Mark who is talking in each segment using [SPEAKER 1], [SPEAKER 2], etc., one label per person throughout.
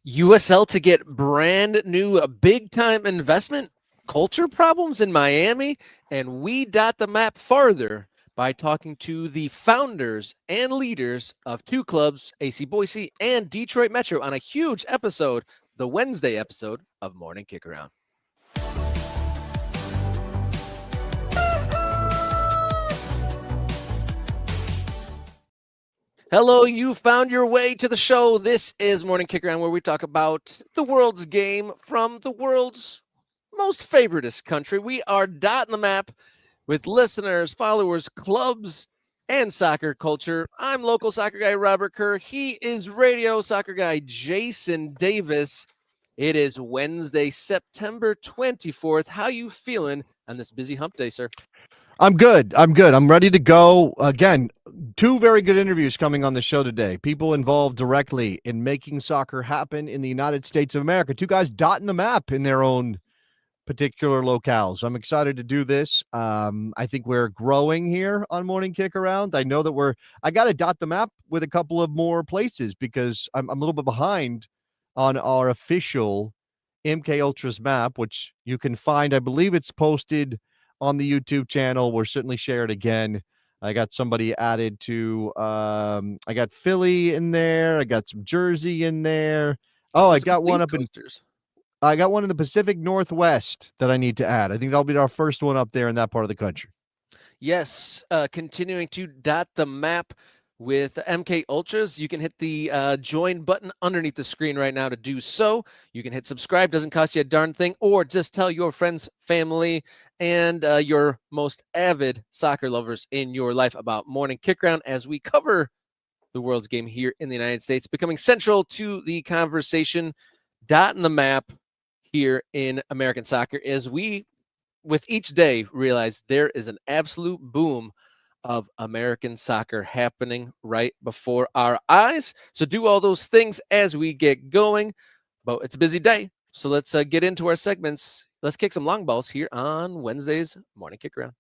[SPEAKER 1] USL to get brand new big time investment, culture problems in Miami, and we dot the map farther by talking to the founders and leaders of two clubs, AC Boise and Detroit Metro, on a huge episode, the Wednesday episode of Morning Kickaround. Hello, you found your way to the show. This is Morning Kickaround, where we talk about the world's game from the world's most favoritist country. We are dotting the map with listeners, followers, clubs, and soccer culture. I'm local soccer guy Robert Kerr. He is radio soccer guy Jason Davis. It is Wednesday, September 24th. How you feeling on this busy hump day, sir?
[SPEAKER 2] I'm good. I'm ready to go. Again, two very good interviews coming on the show today. People involved directly in making soccer happen in the United States of America. Two guys dotting the map in their own particular locales. I'm excited to do this. I think we're growing here on Morning Kick Around. I know that I got to dot the map with a couple of more places because I'm a little bit behind on our official MK Ultras map, which you can find. I believe it's posted on the YouTube channel. We'll certainly share it again. I got somebody added to, I got Philly in there. I got some Jersey in there. Oh, I got one up in, I got one in the Pacific Northwest that I need to add. I think that'll be our first one up there in that part of the country.
[SPEAKER 1] Yes, continuing to dot the map with MK Ultras. You can hit the join button underneath the screen right now to do so. You can hit subscribe, doesn't cost you a darn thing, or just tell your friends, family, and your most avid soccer lovers in your life about Morning Kickaround as we cover the world's game here in the United States, becoming central to the conversation, dotting the map here in American soccer as we, with each day, realize there is an absolute boom of American soccer happening right before our eyes. So do all those things as we get going. But it's a busy day, so let's get into our segments. Let's kick some long balls here on Wednesday's Morning Kick Around.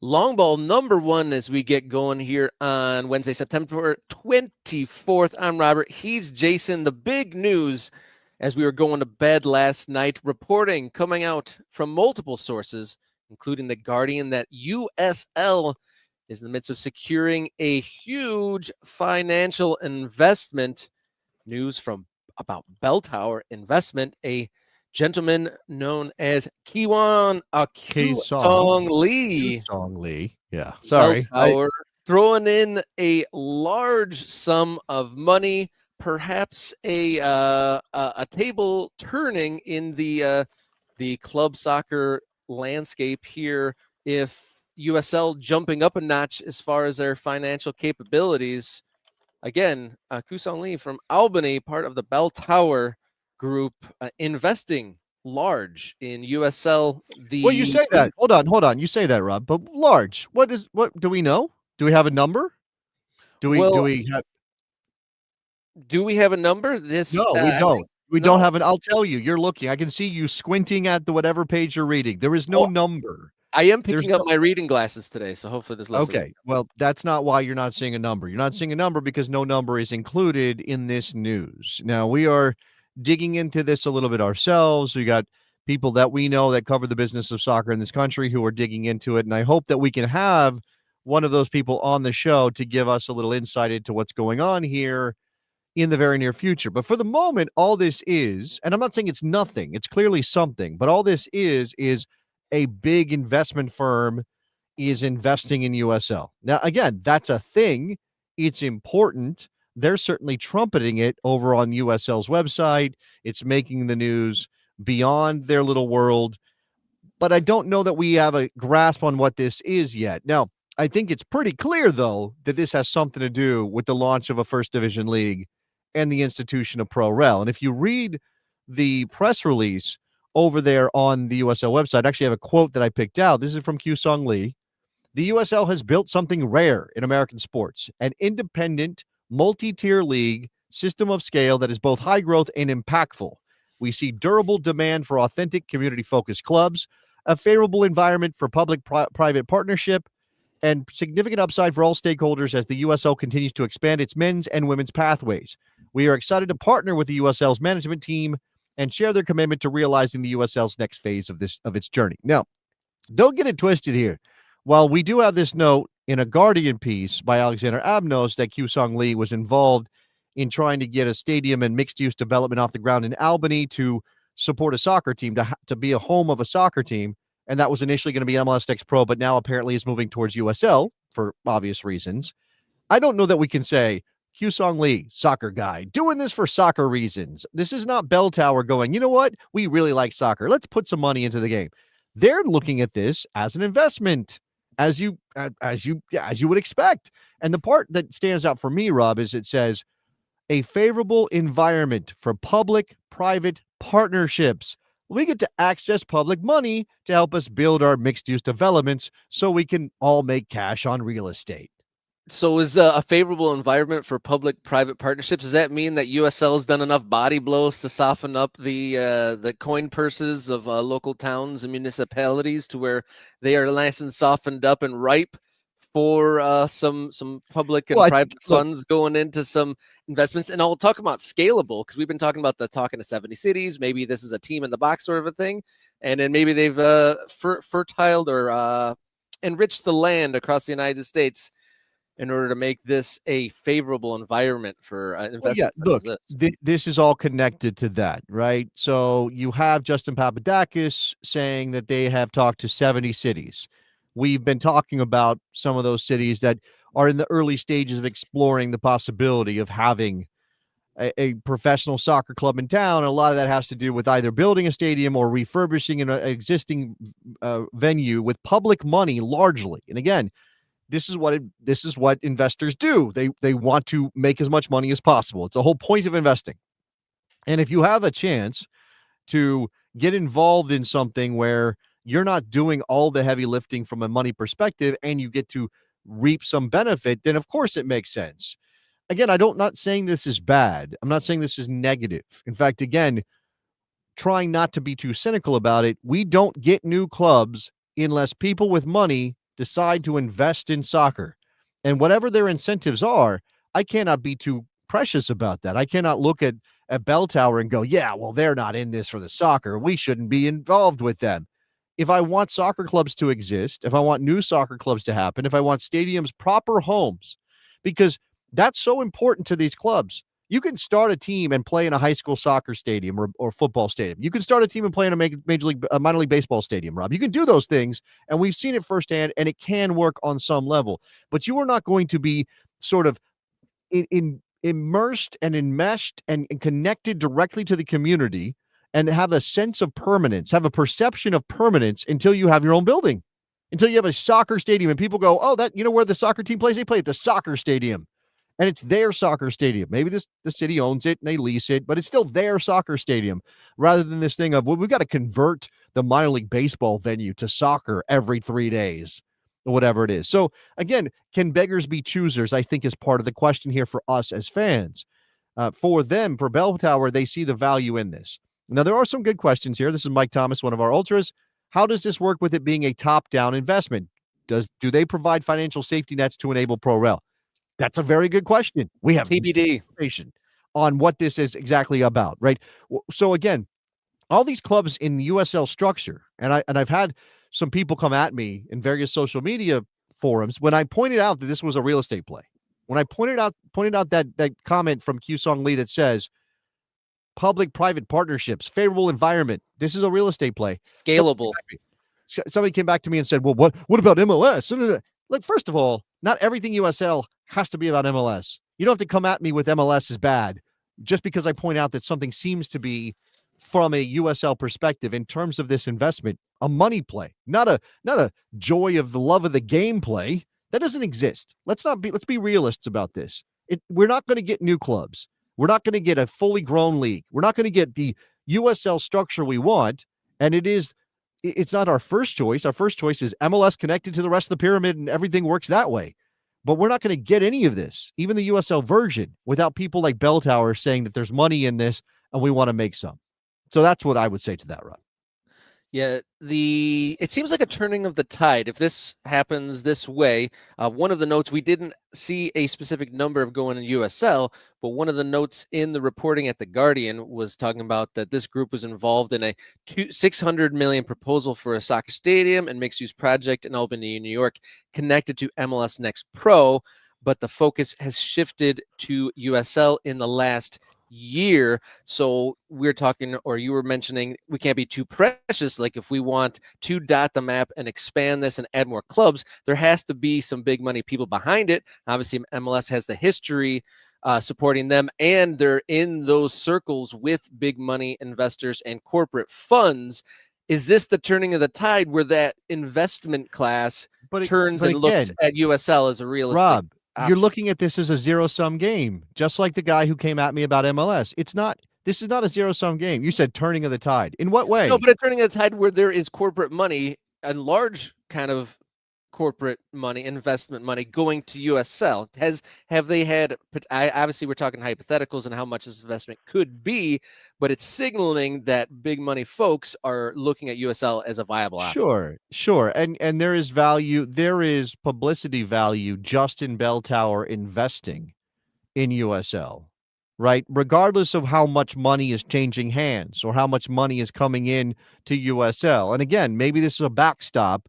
[SPEAKER 1] Long ball number one as we get going here on Wednesday, September 24th. I'm Robert. He's Jason. The big news as we were going to bed last night, reporting coming out from multiple sources, including The Guardian, that USL is in the midst of securing a huge financial investment. News from about Bell Tower Investment, a gentleman known as Song Lee.
[SPEAKER 2] Song Lee. Yeah. Sorry.
[SPEAKER 1] Throwing in a large sum of money, perhaps a table turning in the club soccer landscape here, if USL jumping up a notch as far as their financial capabilities. Again, Song Lee from Albany, part of the Bell Tower Group, investing large in USL.
[SPEAKER 2] Well, you say that. Hold on. You say that, Rob. But large. What do we know? Do we have a number? Do we
[SPEAKER 1] have a number?
[SPEAKER 2] No, we don't. We don't have an. I'll tell you. You're looking. I can see you squinting at whatever page you're reading. There is no number.
[SPEAKER 1] I am picking up my reading glasses today, so hopefully there's less.
[SPEAKER 2] Okay, well, that's not why you're not seeing a number. You're not seeing a number because no number is included in this news. Now, we are digging into this a little bit ourselves. We got people that we know that cover the business of soccer in this country who are digging into it, and I hope that we can have one of those people on the show to give us a little insight into what's going on here in the very near future. But for the moment, all this is, and I'm not saying it's nothing, it's clearly something, but all this is a big investment firm is investing in USL. Now, again, that's a thing. It's important. They're certainly trumpeting it over on USL's website. It's making the news beyond their little world. But I don't know that we have a grasp on what this is yet. Now, I think it's pretty clear, though, that this has something to do with the launch of a First Division League and the institution of Pro Rel. And if you read the press release over there on the USL website, I actually have a quote that I picked out. This is from Song Lee. The USL has built something rare in American sports, an independent, multi-tier league system of scale that is both high growth and impactful. We see durable demand for authentic community-focused clubs, a favorable environment for public-private partnership, and significant upside for all stakeholders as the USL continues to expand its men's and women's pathways. We are excited to partner with the USL's management team and share their commitment to realizing the USL's next phase of its journey. Now, don't get it twisted here. While we do have this note in a Guardian piece by Alexander Abnos that Q-Song Lee was involved in trying to get a stadium and mixed-use development off the ground in Albany to support a soccer team, to be a home of a soccer team, and that was initially going to be MLS Next Pro, but now apparently is moving towards USL for obvious reasons. I don't know that we can say, Q-Song Lee, soccer guy, doing this for soccer reasons. This is not Bell Tower going, you know what? We really like soccer. Let's put some money into the game. They're looking at this as an investment, as you would expect. And the part that stands out for me, Rob, is it says a favorable environment for public-private partnerships. We get to access public money to help us build our mixed-use developments so we can all make cash on real estate.
[SPEAKER 1] So is a favorable environment for public-private partnerships, does that mean that USL has done enough body blows to soften up the coin purses of local towns and municipalities to where they are nice and softened up and ripe for some public and private funds going into some investments? And I'll talk about scalable, because we've been talking about talking to 70 cities. Maybe this is a team in the box sort of a thing. And then maybe they've fertiled or enriched the land across the United States in order to make this a favorable environment for investments.
[SPEAKER 2] Look, this is all connected to that, right? So you have Justin Papadakis saying that they have talked to 70 cities. We've been talking about some of those cities that are in the early stages of exploring the possibility of having a professional soccer club in town. And a lot of that has to do with either building a stadium or refurbishing an existing venue with public money largely. And again, this is what investors do. They want to make as much money as possible. It's the whole point of investing. And if you have a chance to get involved in something where you're not doing all the heavy lifting from a money perspective and you get to reap some benefit, then of course it makes sense. Again, not saying this is bad. I'm not saying this is negative. In fact, again, trying not to be too cynical about it, we don't get new clubs unless people with money decide to invest in soccer. And whatever their incentives are, I cannot be too precious about that. I cannot look at Bell Tower and go, yeah, well, they're not in this for the soccer. We shouldn't be involved with them. If I want soccer clubs to exist, if I want new soccer clubs to happen, if I want stadiums, proper homes, because that's so important to these clubs. You can start a team and play in a high school soccer stadium or football stadium. You can start a team and play in a minor league baseball stadium, Rob. You can do those things, and we've seen it firsthand, and it can work on some level. But you are not going to be sort of immersed and enmeshed and connected directly to the community and have a sense of permanence, have a perception of permanence until you have your own building, until you have a soccer stadium and people go, oh, that, you know where the soccer team plays? They play at the soccer stadium. And it's their soccer stadium. Maybe the city owns it and they lease it, but it's still their soccer stadium rather than this thing of, well, we've got to convert the minor league baseball venue to soccer every 3 days or whatever it is. So again, can beggars be choosers? I think is part of the question here for us as fans. For them, for Bell Tower, they see the value in this. Now, there are some good questions here. This is Mike Thomas, one of our ultras. How does this work with it being a top-down investment? Do they provide financial safety nets to enable pro rel? That's a very good question. We have
[SPEAKER 1] TBD
[SPEAKER 2] on what this is exactly about, right? So again, all these clubs in the USL structure, and I've had some people come at me in various social media forums when I pointed out that this was a real estate play. When I pointed out that comment from Q-Song Lee that says public-private partnerships, favorable environment, this is a real estate play.
[SPEAKER 1] Scalable.
[SPEAKER 2] Somebody came back to me and said, well, what about MLS? Look, first of all, not everything USL has to be about MLS. You don't have to come at me with MLS is bad just because I point out that something seems to be, from a USL perspective, in terms of this investment, a money play, not a joy of the love of the game play. That doesn't exist. Let's be realists about this. We're not going to get new clubs. We're not going to get a fully grown league. We're not going to get the USL structure we want. And it is it's not our first choice. Our first choice is MLS connected to the rest of the pyramid and everything works that way. But we're not going to get any of this, even the USL version, without people like Bell Tower saying that there's money in this and we want to make some. So that's what I would say to that, Rob.
[SPEAKER 1] Yeah, it seems like a turning of the tide. If this happens this way, one of the notes, we didn't see a specific number of going in USL, but one of the notes in the reporting at the Guardian was talking about that this group was involved in a 600 million proposal for a soccer stadium and mixed use project in Albany, New York, connected to MLS Next Pro. But the focus has shifted to USL in the last year. So we're talking, or you were mentioning, we can't be too precious. Like if we want to dot the map and expand this and add more clubs, there has to be some big money people behind it. Obviously, MLS has the history supporting them, and they're in those circles with big money investors and corporate funds. Is this the turning of the tide where that investment class turns and looks at USL as a realistic
[SPEAKER 2] Rob,
[SPEAKER 1] option?
[SPEAKER 2] you're looking at this as a zero-sum game, just like the guy who came at me about MLS. It's not. This is not a zero-sum game. You said turning of the tide. In what way?
[SPEAKER 1] No, but a turning of the tide where there is corporate money and large kind of corporate money, investment money going to USL. Have they had? Obviously, we're talking hypotheticals and how much this investment could be, but it's signaling that big money folks are looking at USL as a viable option.
[SPEAKER 2] Sure. And there is value. There is publicity value just in Bell Tower investing in USL, right? Regardless of how much money is changing hands or how much money is coming in to USL. And again, maybe this is a backstop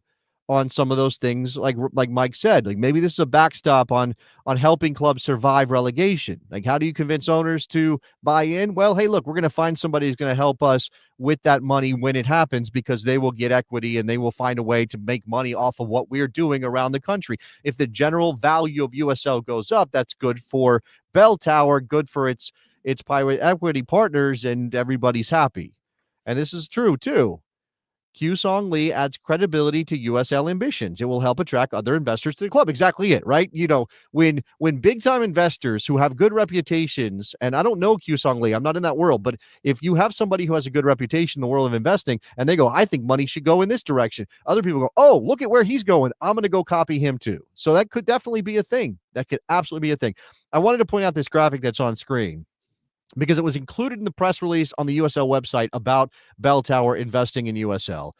[SPEAKER 2] on some of those things, like Mike said. Like maybe this is a backstop on helping clubs survive relegation. Like, how do you convince owners to buy in? Well, hey, look, we're going to find somebody who's going to help us with that money when it happens, because they will get equity and they will find a way to make money off of what we're doing around the country. If the general value of USL goes up, that's good for Bell Tower, good for its private equity partners, and everybody's happy. And this is true too. Q Song Lee adds credibility to USL ambitions. It will help attract other investors to the club. Exactly it, right? You know, when big time investors who have good reputations, and I don't know Q Song Lee, I'm not in that world, but if you have somebody who has a good reputation in the world of investing and they go, I think money should go in this direction, other people go, oh, look at where he's going, I'm going to go copy him too. So that could definitely be a thing. That could absolutely be a thing. I wanted to point out this graphic that's on screen because it was included in the press release on the USL website about Bell Tower investing in USL.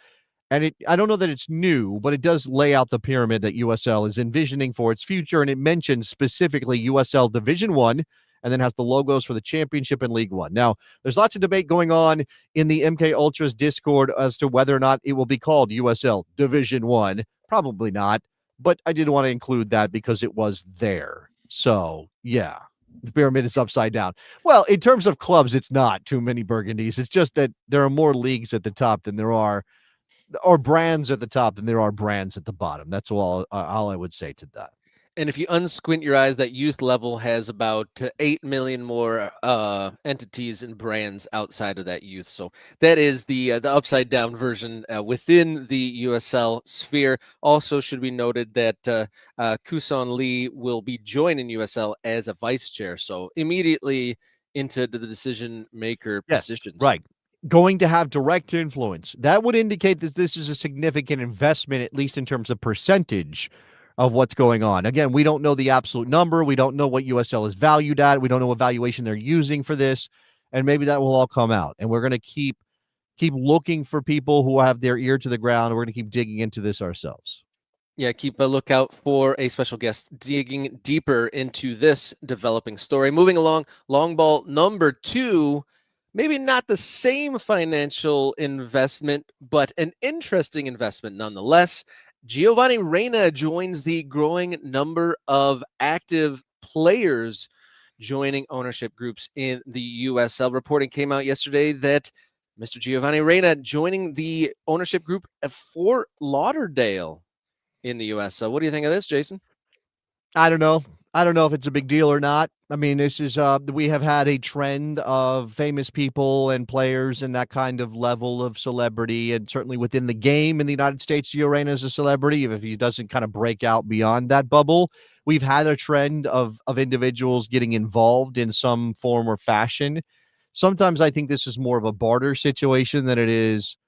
[SPEAKER 2] And I don't know that it's new, but it does lay out the pyramid that USL is envisioning for its future. And it mentions specifically USL Division One, and then has the logos for the Championship and League One. Now, there's lots of debate going on in the MK Ultras Discord as to whether or not it will be called USL Division One. Probably not, but I did want to include that because it was there. So, yeah, the pyramid is upside down. Well, in terms of clubs, it's not too many burgundies. It's just that there are more leagues at the top than there are, or brands at the top than there are brands at the bottom. That's all I would say to that.
[SPEAKER 1] And if you unsquint your eyes, that youth level has about 8 million more entities and brands outside of that youth. So that is the upside down version within the USL sphere. Also, should be noted that Kuson Lee will be joining USL as a vice chair. So immediately into the decision maker positions.
[SPEAKER 2] Right. Going to have direct influence. That would indicate that this is a significant investment, at least in terms of percentage of what's going on. Again, we don't know the absolute number. We don't know what USL is valued at. We don't know what valuation they're using for this. And maybe that will all come out. And we're going to keep looking for people who have their ear to the ground. We're going to keep digging into this ourselves.
[SPEAKER 1] Yeah, keep a lookout for a special guest digging deeper into this developing story. Moving along, long ball number 2, maybe not the same financial investment, but an interesting investment nonetheless. Gio Reyna joins the growing number of active players joining ownership groups in the USL. Reporting came out yesterday that Mr. Gio Reyna joining the ownership group at Fort Lauderdale in the US. So what do you think of this, Jason?
[SPEAKER 2] I don't know. I don't know if it's a big deal or not. I mean, this is we have had a trend of famous people and players and that kind of level of celebrity, and certainly within the game in the United States, Gio Reyna is a celebrity. If he doesn't kind of break out beyond that bubble, we've had a trend of individuals getting involved in some form or fashion. Sometimes I think this is more of a barter situation than it is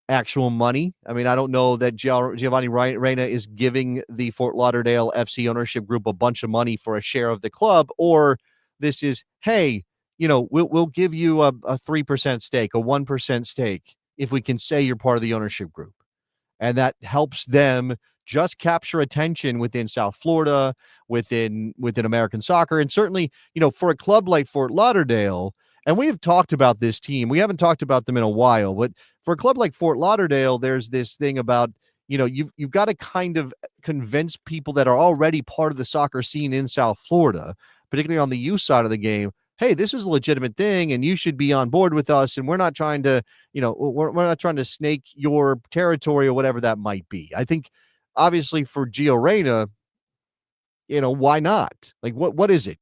[SPEAKER 2] actual money. I mean, I don't know that Giovanni Reyna is giving the Fort Lauderdale FC ownership group a bunch of money for a share of the club, or this is, hey, we'll give you a 3% stake, a 1% stake, if we can say you're part of the ownership group. And that helps them just capture attention within South Florida, within American soccer, and certainly, for a club like Fort Lauderdale. And we have talked about this team. We haven't talked about them in a while, but for a club like Fort Lauderdale, there's this thing about, you've got to kind of convince people that are already part of the soccer scene in South Florida, particularly on the youth side of the game. Hey, this is a legitimate thing, and you should be on board with us. And we're not trying to we're not trying to snake your territory or whatever that might be. I think, obviously, for Gio Reyna, why not? Like, what is it?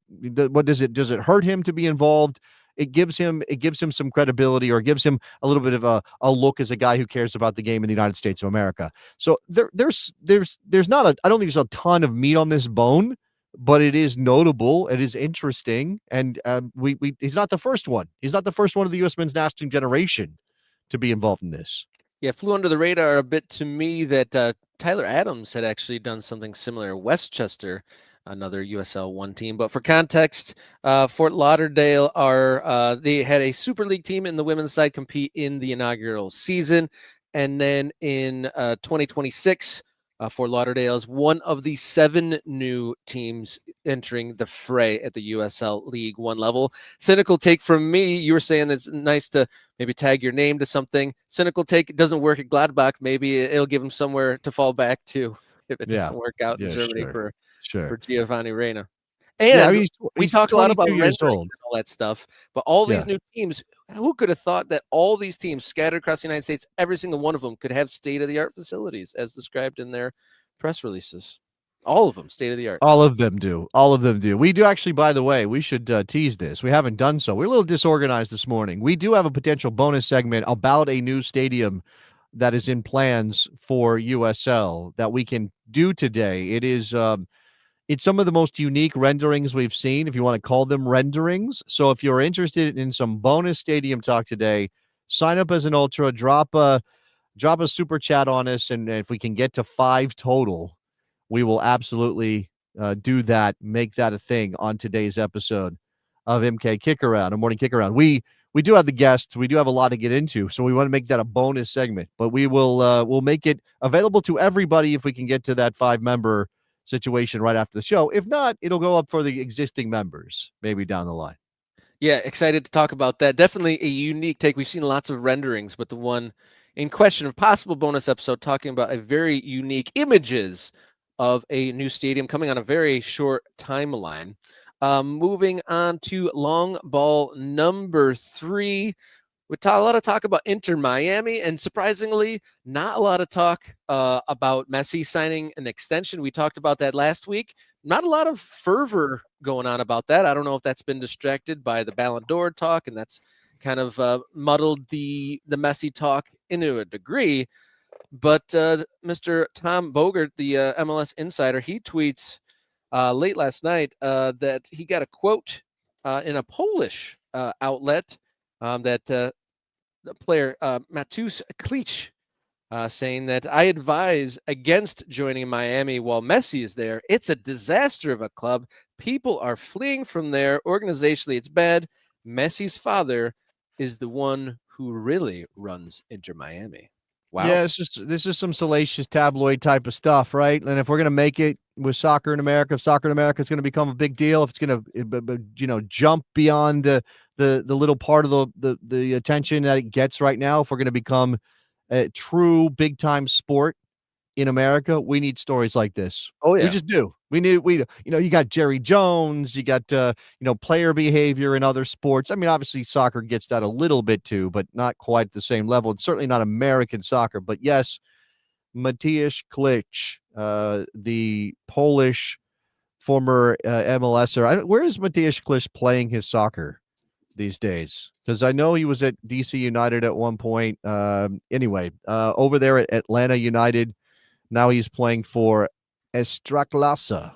[SPEAKER 2] What does it hurt him to be involved? It gives him some credibility, or gives him a little bit of a look as a guy who cares about the game in the United States of America. So there's not a I don't think there's a ton of meat on this bone, but it is notable. It is interesting, and we he's not the first one. He's not the first one of the U.S. men's national team generation to be involved in this.
[SPEAKER 1] Yeah, flew under the radar a bit to me that Tyler Adams had actually done something similar. Westchester, another USL 1 team. But for context, Fort Lauderdale they had a Super League team in the women's side compete in the inaugural season. And then in 2026, Fort Lauderdale is one of the 7 new teams entering the fray at the USL League 1 level. Cynical take from me, you were saying that it's nice to maybe tag your name to something. Cynical take, it doesn't work at Gladbach. Maybe it'll give him somewhere to fall back to if it doesn't work out in Germany
[SPEAKER 2] Sure.
[SPEAKER 1] for Giovanni Reyna.
[SPEAKER 2] Yeah, I
[SPEAKER 1] And
[SPEAKER 2] mean,
[SPEAKER 1] we
[SPEAKER 2] he's
[SPEAKER 1] talk a lot
[SPEAKER 2] 22
[SPEAKER 1] about
[SPEAKER 2] years
[SPEAKER 1] renderings
[SPEAKER 2] old.
[SPEAKER 1] and all that stuff, but all
[SPEAKER 2] Yeah.
[SPEAKER 1] these new teams, who could have thought that all these teams scattered across the United States, every single one of them could have state-of-the-art facilities as described in their press releases? All of them, state-of-the-art.
[SPEAKER 2] All of them do. All of them do. We do actually, by the way, we should tease this. We haven't done so. We're a little disorganized this morning. We do have a potential bonus segment about a new stadium that is in plans for USL that we can do today. It's some of the most unique renderings we've seen, if you want to call them renderings. So if you're interested in some bonus stadium talk today, sign up as an ultra, drop a super chat on us, and if we can get to 5 total, we will absolutely do that, make that a thing on today's episode of MK Kick Around, a morning kick around. We do have the guests. We do have a lot to get into, so we want to make that a bonus segment. But we'll make it available to everybody if we can get to that 5-member situation right after the show. If not, it'll go up for the existing members maybe down the line.
[SPEAKER 1] Yeah, excited to talk about that. Definitely a unique take. We've seen lots of renderings, but the one in question, of possible bonus episode talking about a very unique images of a new stadium coming on a very short timeline. Moving on to long ball number 3. A lot of talk about Inter Miami, and surprisingly, not a lot of talk about Messi signing an extension. We talked about that last week. Not a lot of fervor going on about that. I don't know if that's been distracted by the Ballon d'Or talk, and that's kind of muddled the Messi talk into a degree. But Mr. Tom Bogert, the MLS insider, he tweets late last night that he got a quote in a Polish outlet that the player Matus Klich saying that I advise against joining Miami while Messi is there. It's a disaster of a club. People are fleeing from there. Organizationally, it's bad. Messi's father is the one who really runs Inter Miami. Wow.
[SPEAKER 2] Yeah, this is some salacious tabloid type of stuff, right? And if we're going to make it with soccer in America, if soccer in America is going to become a big deal, if it's going to, jump beyond the little part of the attention that it gets right now, if we're going to become a true big time sport in America, we need stories like this.
[SPEAKER 1] Oh yeah.
[SPEAKER 2] We just do. You got Jerry Jones, you got player behavior in other sports. I mean, obviously soccer gets that a little bit too, but not quite at the same level. It's certainly not American soccer, but yes, Matthias Klich, the Polish former MLSer. Where is Matthias Klich playing his soccer these days? Because I know he was at DC United at one point. Over there at Atlanta United. Now he's playing for Ekstraklasa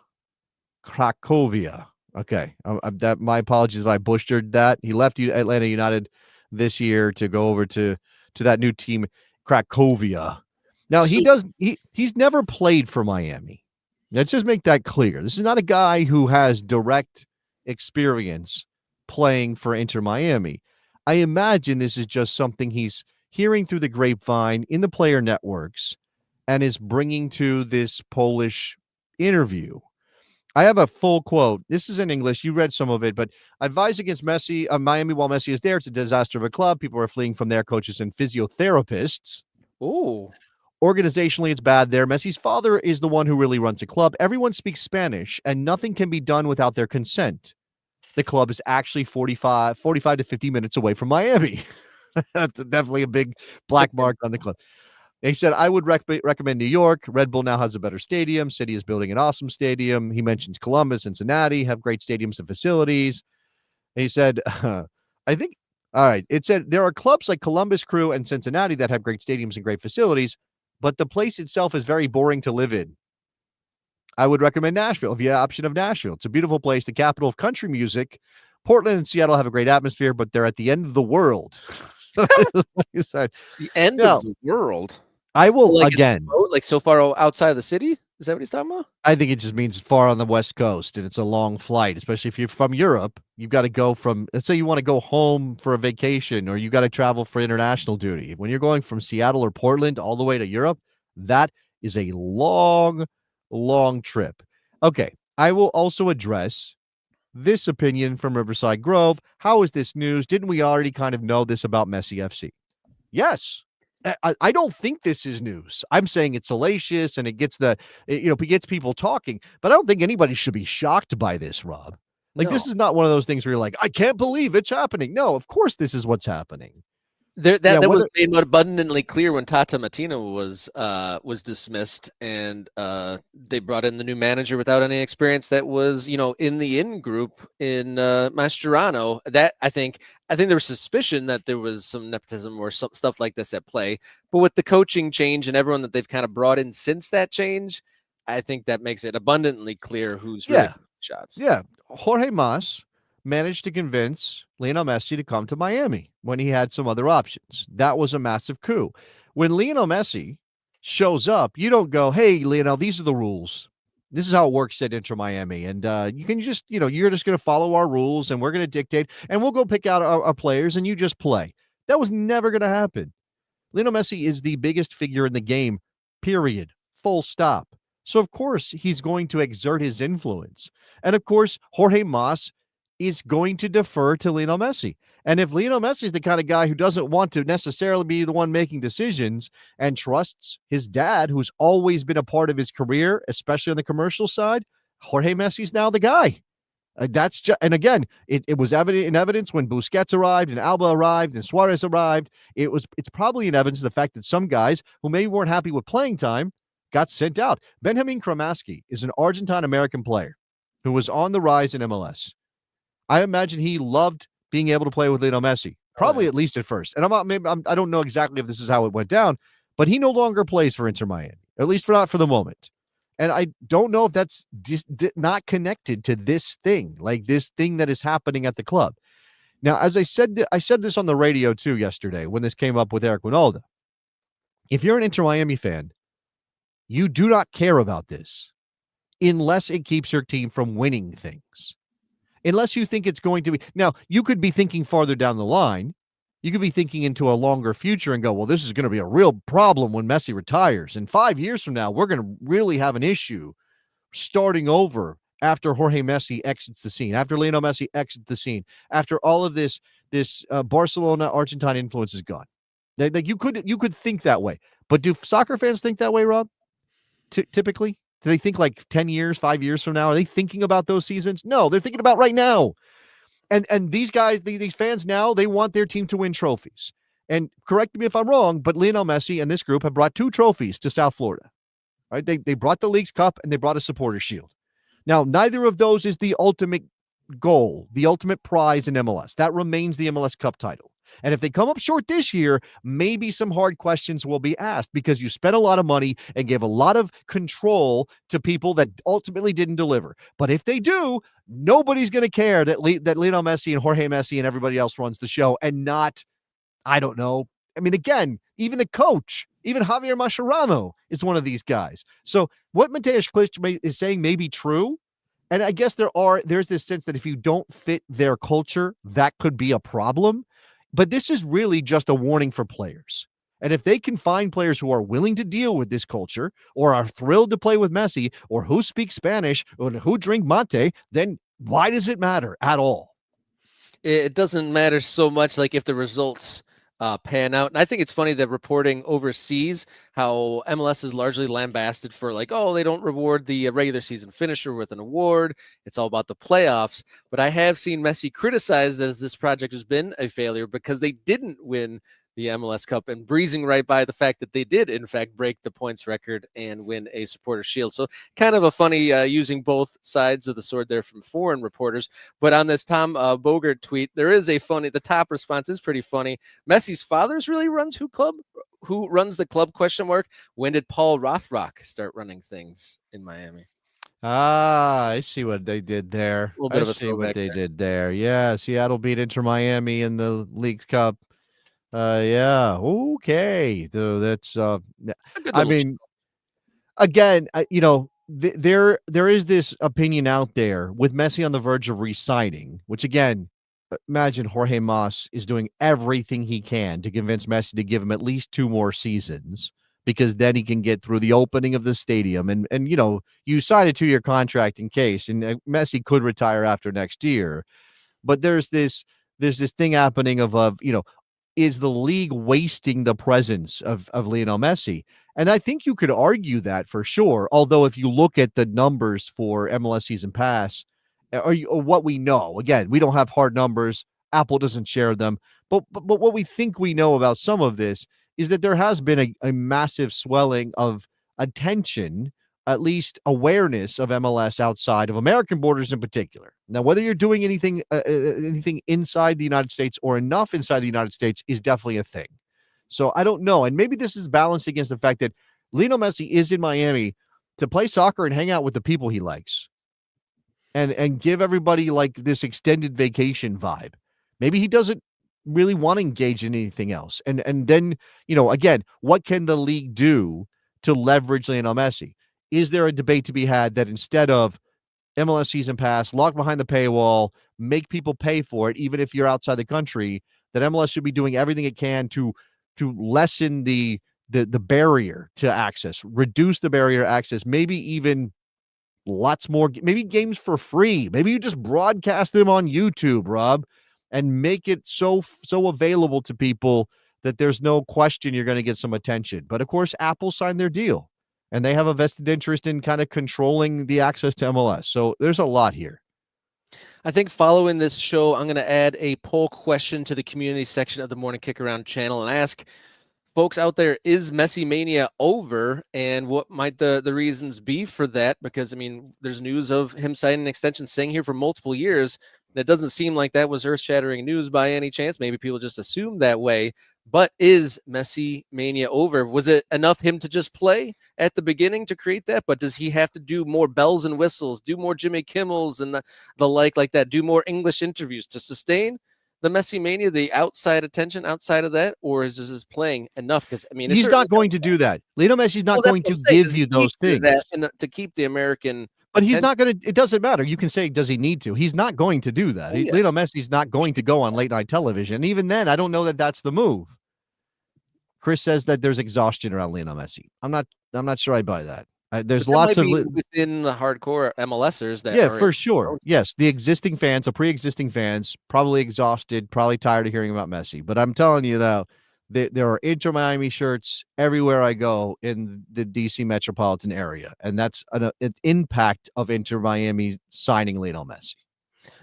[SPEAKER 2] Cracovia. Okay, that my apologies if I butchered that. He left Atlanta United this year to go over to that new team Cracovia. Now
[SPEAKER 1] So
[SPEAKER 2] he's never played for Miami. Let's just make that clear. This is not a guy who has direct experience playing for Inter Miami. I imagine this is just something he's hearing through the grapevine in the player networks and is bringing to this Polish interview. I have a full quote. This is in English. You read some of it, but advise against Messi, Miami while Messi is there. It's a disaster of a club. People are fleeing from their coaches and physiotherapists.
[SPEAKER 1] ooh.
[SPEAKER 2] Organizationally, it's bad there. Messi's father is the one who really runs the club. Everyone speaks Spanish, and nothing can be done without their consent. The club is actually 45 to 50 minutes away from Miami. That's definitely a big black mark on the club. He said, I would recommend New York. Red Bull now has a better stadium. City is building an awesome stadium. He mentions Columbus, Cincinnati have great stadiums and facilities. And he said, I think, all right, it said there are clubs like Columbus Crew and Cincinnati that have great stadiums and great facilities, but the place itself is very boring to live in. I would recommend Nashville if you have the option of Nashville. It's a beautiful place, the capital of country music. Portland and Seattle have a great atmosphere, but they're at the end of the world.
[SPEAKER 1] The end
[SPEAKER 2] now,
[SPEAKER 1] of the world.
[SPEAKER 2] I will
[SPEAKER 1] Like
[SPEAKER 2] again.
[SPEAKER 1] Like so far outside of the city? Is that what he's talking about?
[SPEAKER 2] I think it just means far on the West Coast, and it's a long flight, especially if you're from Europe. You've got to go from, let's say you want to go home for a vacation, or you got to travel for international duty. When you're going from Seattle or Portland all the way to Europe, that is a long, long trip. Okay, I will also address this opinion from Riverside Grove. How is this news? Didn't we already kind of know this about Messi FC? Yes. I don't think this is news. I'm saying it's salacious and it gets it gets people talking, but I don't think anybody should be shocked by this, Rob. Like, this
[SPEAKER 1] No.
[SPEAKER 2] is not one of those things where you're like, I can't believe it's happening. No, of course this is what's happening.
[SPEAKER 1] That was made abundantly clear when Tata Martino was dismissed, and they brought in the new manager without any experience that was in the in group in Mascherano. That I think there was suspicion that there was some nepotism or some stuff like this at play, but with the coaching change and everyone that they've kind of brought in since that change, I think that makes it abundantly clear who's really shots.
[SPEAKER 2] Yeah, Jorge Mas managed to convince Lionel Messi to come to Miami when he had some other options. That was a massive coup. When Lionel Messi shows up, you don't go, hey, Lionel, these are the rules. This is how it works at Inter Miami. And you can just, you're just going to follow our rules and we're going to dictate and we'll go pick out our players and you just play. That was never going to happen. Lionel Messi is the biggest figure in the game, period. Full stop. So, of course, he's going to exert his influence. And, of course, Jorge Mas is going to defer to Lionel Messi. And if Lionel Messi is the kind of guy who doesn't want to necessarily be the one making decisions and trusts his dad, who's always been a part of his career, especially on the commercial side, Jorge Messi's now the guy. That's just, and again, it was evident in evidence when Busquets arrived and Alba arrived and Suarez arrived. It's probably in evidence of the fact that some guys who maybe weren't happy with playing time got sent out. Benjamin Kramaski is an Argentine-American player who was on the rise in MLS. I imagine he loved being able to play with Lionel Messi, probably at least at first. And I don't know exactly if this is how it went down, but he no longer plays for Inter Miami, at least not for the moment. And I don't know if that's not connected to this thing, like this thing that is happening at the club. Now, as I said this on the radio too yesterday when this came up with Eric Winalda. If you're an Inter Miami fan, you do not care about this unless it keeps your team from winning things. Unless you think it's going to be. Now, you could be thinking farther down the line. You could be thinking into a longer future and go, well, this is going to be a real problem when Messi retires. And 5 years from now, we're going to really have an issue starting over after Jorge Messi exits the scene, after Lionel Messi exits the scene, after all of this Barcelona Argentine influence is gone. Like you could think that way. But do soccer fans think that way, Rob? Typically? Do they think like 10 years, 5 years from now? Are they thinking about those seasons? No, they're thinking about right now. And these guys, these fans now, they want their team to win trophies. And correct me if I'm wrong, but Lionel Messi and this group have brought 2 trophies to South Florida. Right? They brought the League's Cup and they brought a supporter shield. Now, neither of those is the ultimate goal, the ultimate prize in MLS. That remains the MLS Cup title. And if they come up short this year, maybe some hard questions will be asked because you spent a lot of money and gave a lot of control to people that ultimately didn't deliver. But if they do, nobody's going to care that Lionel Messi and Jorge Messi and everybody else runs the show and not, I don't know, I mean, again, even the coach, even Javier Mascherano is one of these guys. So what Mateusz Klich is saying may be true. And I guess there's this sense that if you don't fit their culture, that could be a problem. But this is really just a warning for players. And if they can find players who are willing to deal with this culture or are thrilled to play with Messi or who speak Spanish or who drink mate, then why does it matter at all?
[SPEAKER 1] It doesn't matter so much like if the results pan out. And I think it's funny that reporting overseas how MLS is largely lambasted for like, oh, they don't reward the regular season finisher with an award. It's all about the playoffs. But I have seen Messi criticized as this project has been a failure because they didn't win the MLS Cup and breezing right by the fact that they did, in fact, break the points record and win a supporter shield. So kind of a funny using both sides of the sword there from foreign reporters. But on this Tom Bogert tweet, there is a funny, the top response is pretty funny. Messi's father's really runs who runs the club question mark. When did Paul Rothrock start running things in Miami?
[SPEAKER 2] Ah, I see what they did there.
[SPEAKER 1] A little bit
[SPEAKER 2] I
[SPEAKER 1] of a
[SPEAKER 2] see what
[SPEAKER 1] throwback
[SPEAKER 2] they
[SPEAKER 1] there.
[SPEAKER 2] did there. Yeah, Seattle beat Inter Miami in the League Cup. Yeah, okay. So that's
[SPEAKER 1] A good
[SPEAKER 2] I
[SPEAKER 1] little
[SPEAKER 2] mean, again, there is this opinion out there with Messi on the verge of re-signing, which again, imagine Jorge Mas is doing everything he can to convince Messi to give him at least 2 more seasons because then he can get through the opening of the stadium and you sign a 2-year contract in case and Messi could retire after next year. But there's this thing happening of is the league wasting the presence of Lionel Messi? And I think you could argue that for sure. Although if you look at the numbers for MLS season pass, or what we know, again, we don't have hard numbers. Apple doesn't share them. But what we think we know about some of this is that there has been a massive swelling of attention, at least awareness of MLS outside of American borders in particular. Now, whether you're doing anything inside the United States or enough inside the United States is definitely a thing. So I don't know. And maybe this is balanced against the fact that Lionel Messi is in Miami to play soccer and hang out with the people he likes and give everybody like this extended vacation vibe. Maybe he doesn't really want to engage in anything else. And then, again, what can the league do to leverage Lionel Messi? Is there a debate to be had that instead of MLS season pass, locked behind the paywall, make people pay for it, even if you're outside the country, that MLS should be doing everything it can to lessen the barrier to access, reduce the barrier to access, maybe even lots more, maybe games for free. Maybe you just broadcast them on YouTube, Rob, and make it so available to people that there's no question you're going to get some attention. But of course, Apple signed their deal and they have a vested interest in kind of controlling the access to MLS. So there's a lot here.
[SPEAKER 1] I think following this show, I'm going to add a poll question to the community section of the Morning Kick Around channel and ask folks out there, is Messi mania over, and what might the reasons be for that? Because I mean, there's news of him signing an extension, staying here for multiple years. And it doesn't seem like that was earth-shattering news by any chance. Maybe people just assume that way. But is Messi mania over? Was it enough him to just play at the beginning to create that? But does he have to do more bells and whistles, do more Jimmy Kimmels and the like that, do more English interviews to sustain the Messi mania, the outside attention outside of that, or is his playing enough? Because I mean,
[SPEAKER 2] He's not going to do that. Lionel Messi's not
[SPEAKER 1] that's
[SPEAKER 2] going
[SPEAKER 1] what I'm
[SPEAKER 2] to
[SPEAKER 1] saying. Does
[SPEAKER 2] give
[SPEAKER 1] he
[SPEAKER 2] you
[SPEAKER 1] need
[SPEAKER 2] those
[SPEAKER 1] to do
[SPEAKER 2] things.
[SPEAKER 1] that to keep the American
[SPEAKER 2] But he's
[SPEAKER 1] attention?
[SPEAKER 2] not going to. It doesn't matter. You can say, does he need to? He's not going to do that.
[SPEAKER 1] Oh, yeah.
[SPEAKER 2] Lionel Messi's not going to go on late night television. Even then, I don't know that that's the move. Chris says that there's exhaustion around Lionel Messi. I'm not sure I buy that. There's
[SPEAKER 1] But that
[SPEAKER 2] lots
[SPEAKER 1] might
[SPEAKER 2] of
[SPEAKER 1] be within the hardcore MLSers that
[SPEAKER 2] yeah,
[SPEAKER 1] are
[SPEAKER 2] for sure. Yes, the existing fans, the pre-existing fans, probably exhausted, probably tired of hearing about Messi. But I'm telling you now, there are Inter Miami shirts everywhere I go in the DC metropolitan area, and that's an impact of Inter Miami signing Lionel Messi.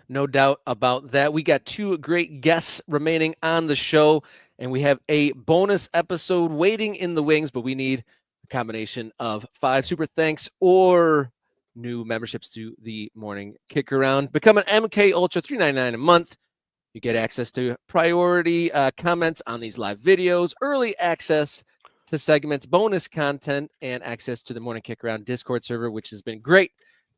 [SPEAKER 1] No doubt about that. We got two great guests remaining on the show, and we have a bonus episode waiting in the wings, but we need a combination of 5 super thanks or new memberships to the Morning Kick Around. Become an MK Ultra $3.99 a month. You get access to priority comments on these live videos, early access to segments, bonus content, and access to the Morning Kick Around Discord server, which has been great.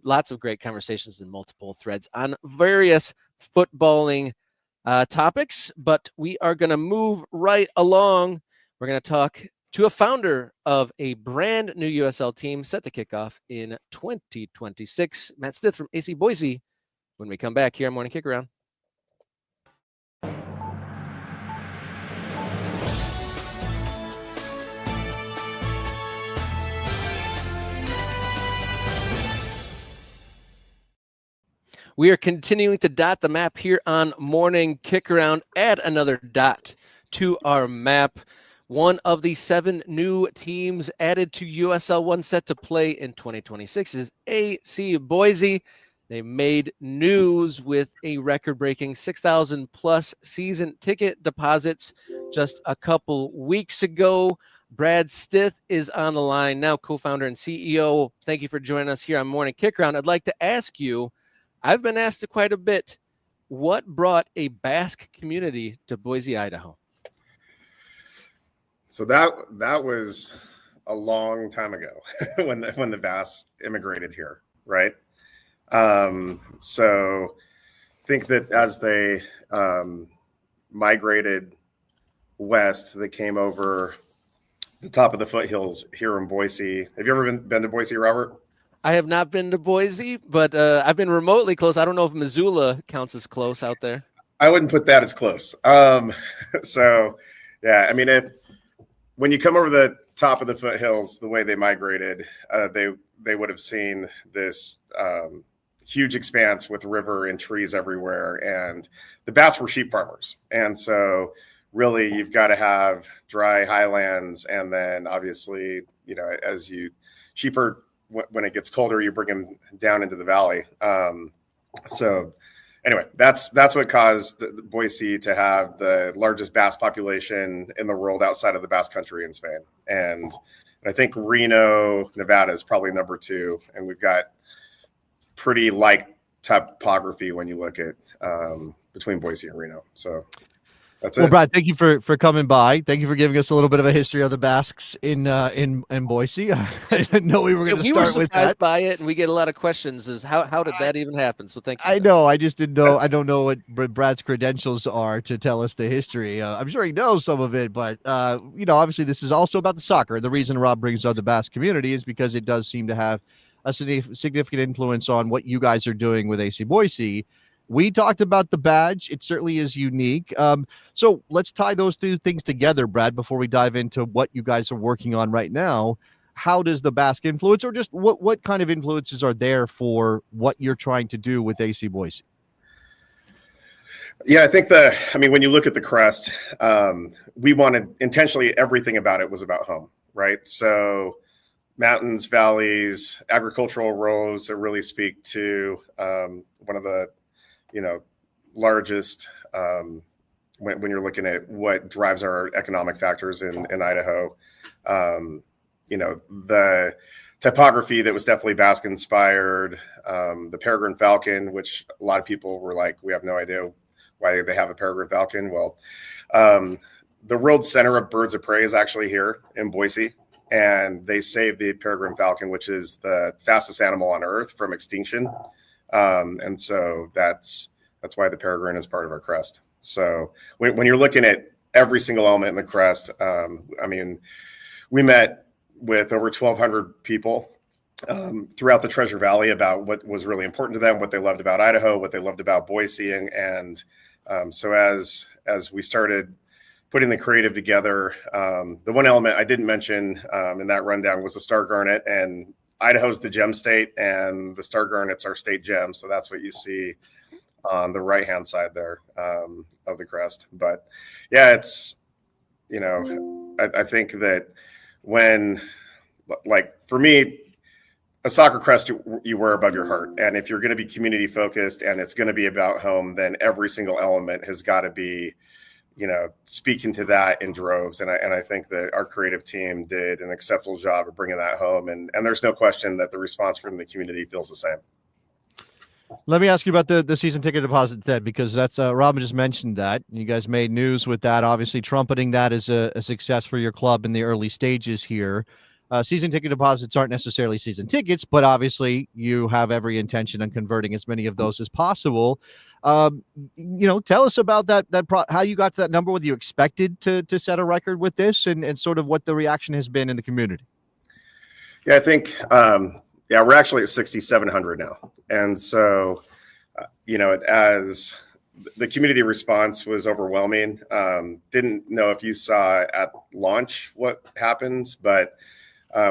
[SPEAKER 1] Lots of great conversations in multiple threads on various footballing topics. But we are going to move right along We're going to talk to a founder of a brand new USL team set to kick off in 2026, Matt Stith from AC Boise, when we come back here on Morning Kick Around. We are continuing to dot the map here on Morning Kick Around. Add another dot to our map. One of the 7 new teams added to USL 1 set to play in 2026 is AC Boise. They made news with a record-breaking 6,000 plus season ticket deposits just a couple weeks ago. Brad Stith is on the line now, co-founder and CEO. Thank you for joining us here on Morning Kick Around. I'd like to ask you, I've been asked quite a bit, what brought a Basque community to Boise, Idaho?
[SPEAKER 3] So that was a long time ago when the Basques immigrated here, right? So I think that as they migrated west, they came over the top of the foothills here in Boise. Have you ever been to Boise, Robert?
[SPEAKER 1] I have not been to Boise, but I've been remotely close. I don't know if Missoula counts as close out there.
[SPEAKER 3] I wouldn't put that as close. So, yeah, I mean, when you come over the top of the foothills, the way they migrated, they would have seen this huge expanse with river and trees everywhere. And the Basques were sheep farmers. And so really you've got to have dry highlands. And then obviously, sheep are, when it gets colder, you bring them down into the valley. So anyway, that's what caused Boise to have the largest Basque population in the world outside of the Basque Country in Spain. And I think Reno, Nevada is probably number 2. And we've got pretty like topography when you look at between Boise and Reno. So that's it.
[SPEAKER 2] Well, Brad, thank you for coming by. Thank you for giving us a little bit of a history of the Basques in Boise. I didn't know we were going to start with that.
[SPEAKER 1] We were surprised by it, and we get a lot of questions. Is how did that even happen? So thank you.
[SPEAKER 2] I know. I just didn't know. I don't know what Brad's credentials are to tell us the history. I'm sure he knows some of it, but obviously this is also about the soccer. The reason Rob brings up the Basque community is because it does seem to have a significant influence on what you guys are doing with AC Boise. We talked about the badge. It certainly is unique. So let's tie those 2 things together, Brad, before we dive into what you guys are working on right now. How does the Basque influence, or just what kind of influences are there for what you're trying to do with AC Boise?
[SPEAKER 3] Yeah, I think when you look at the crest, we wanted intentionally everything about it was about home, right? So mountains, valleys, agricultural rows that really speak to one of the largest when you're looking at what drives our economic factors in Idaho. The topography that was definitely Basque inspired, the peregrine falcon, which a lot of people were like, we have no idea why they have a peregrine falcon. Well, the world center of birds of prey is actually here in Boise, and they saved the peregrine falcon, which is the fastest animal on earth, from extinction. And so that's why the peregrine is part of our crest. So when you're looking at every single element in the crest, we met with over 1,200 people throughout the Treasure Valley about what was really important to them, what they loved about Idaho, what they loved about Boise. And so as we started putting the creative together, the one element I didn't mention in that rundown was the star garnet. And Idaho's the gem state, and the star garnet's our state gem. So that's what you see on the right-hand side there of the crest. But yeah, it's, I think that when, like, for me, a soccer crest you wear above your heart. And if you're going to be community focused and it's going to be about home, then every single element has got to be, speaking to that in droves. And I think that our creative team did an exceptional job of bringing that home. And there's no question that the response from the community feels the same.
[SPEAKER 2] Let me ask you about the season ticket deposit then, because that's Robin just mentioned that. You guys made news with that, obviously trumpeting that as a success for your club in the early stages here. season ticket deposits aren't necessarily season tickets, but obviously you have every intention on converting as many of those as possible. Tell us about how you got to that number, whether you expected to set a record with this, and sort of what the reaction has been in the community.
[SPEAKER 3] Yeah, I think, we're actually at 6,700 now. And so, as the community response was overwhelming. Didn't know if you saw at launch what happened, but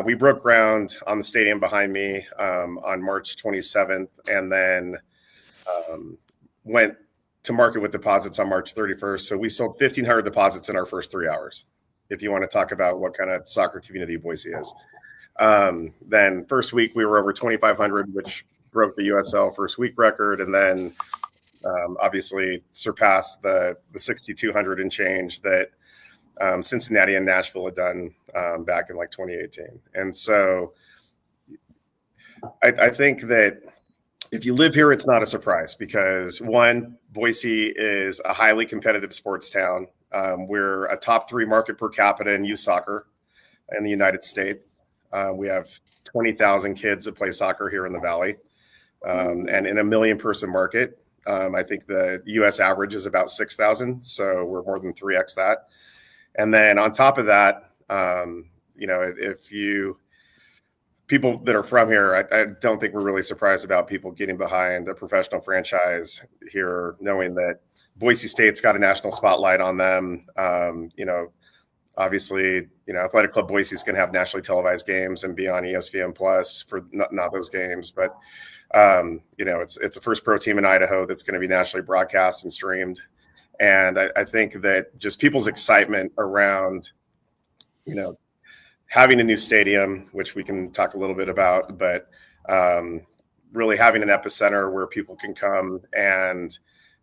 [SPEAKER 3] we broke ground on the stadium behind me on March 27th, and then went to market with deposits on March 31st. So we sold 1,500 deposits in our first 3 hours, if you want to talk about what kind of soccer community Boise is. Then first week, we were over 2,500, which broke the USL first week record, and then obviously surpassed the 6,200 and change that Cincinnati and Nashville had done back in like 2018. And so I think that if you live here, it's not a surprise because, one, Boise is a highly competitive sports town. We're a top 3 market per capita in youth soccer in the United States. We have 20,000 kids that play soccer here in the Valley, and in a 1 million person market. I think the U.S. average is about 6,000, so we're more than 3x that. And then on top of that, if people that are from here, I don't think we're really surprised about people getting behind a professional franchise here, knowing that Boise State's got a national spotlight on them. Obviously, Athletic Club Boise is going to have nationally televised games and be on ESPN Plus for not those games, but it's the first pro team in Idaho that's going to be nationally broadcast and streamed. And I think that just people's excitement around, having a new stadium, which we can talk a little bit about, but really having an epicenter where people can come and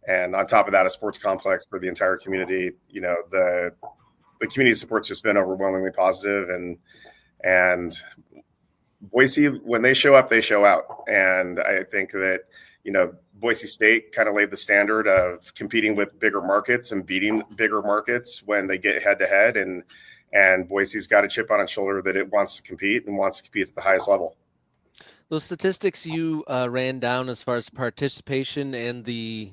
[SPEAKER 3] on top of that, a sports complex for the entire community. The community support's just been overwhelmingly positive, and Boise, when they show up, they show out. And I think that, Boise State kind of laid the standard of competing with bigger markets and beating bigger markets when they get head to head. And Boise's got a chip on its shoulder that it wants to compete and wants to compete at the highest level.
[SPEAKER 1] Those statistics you ran down as far as participation and the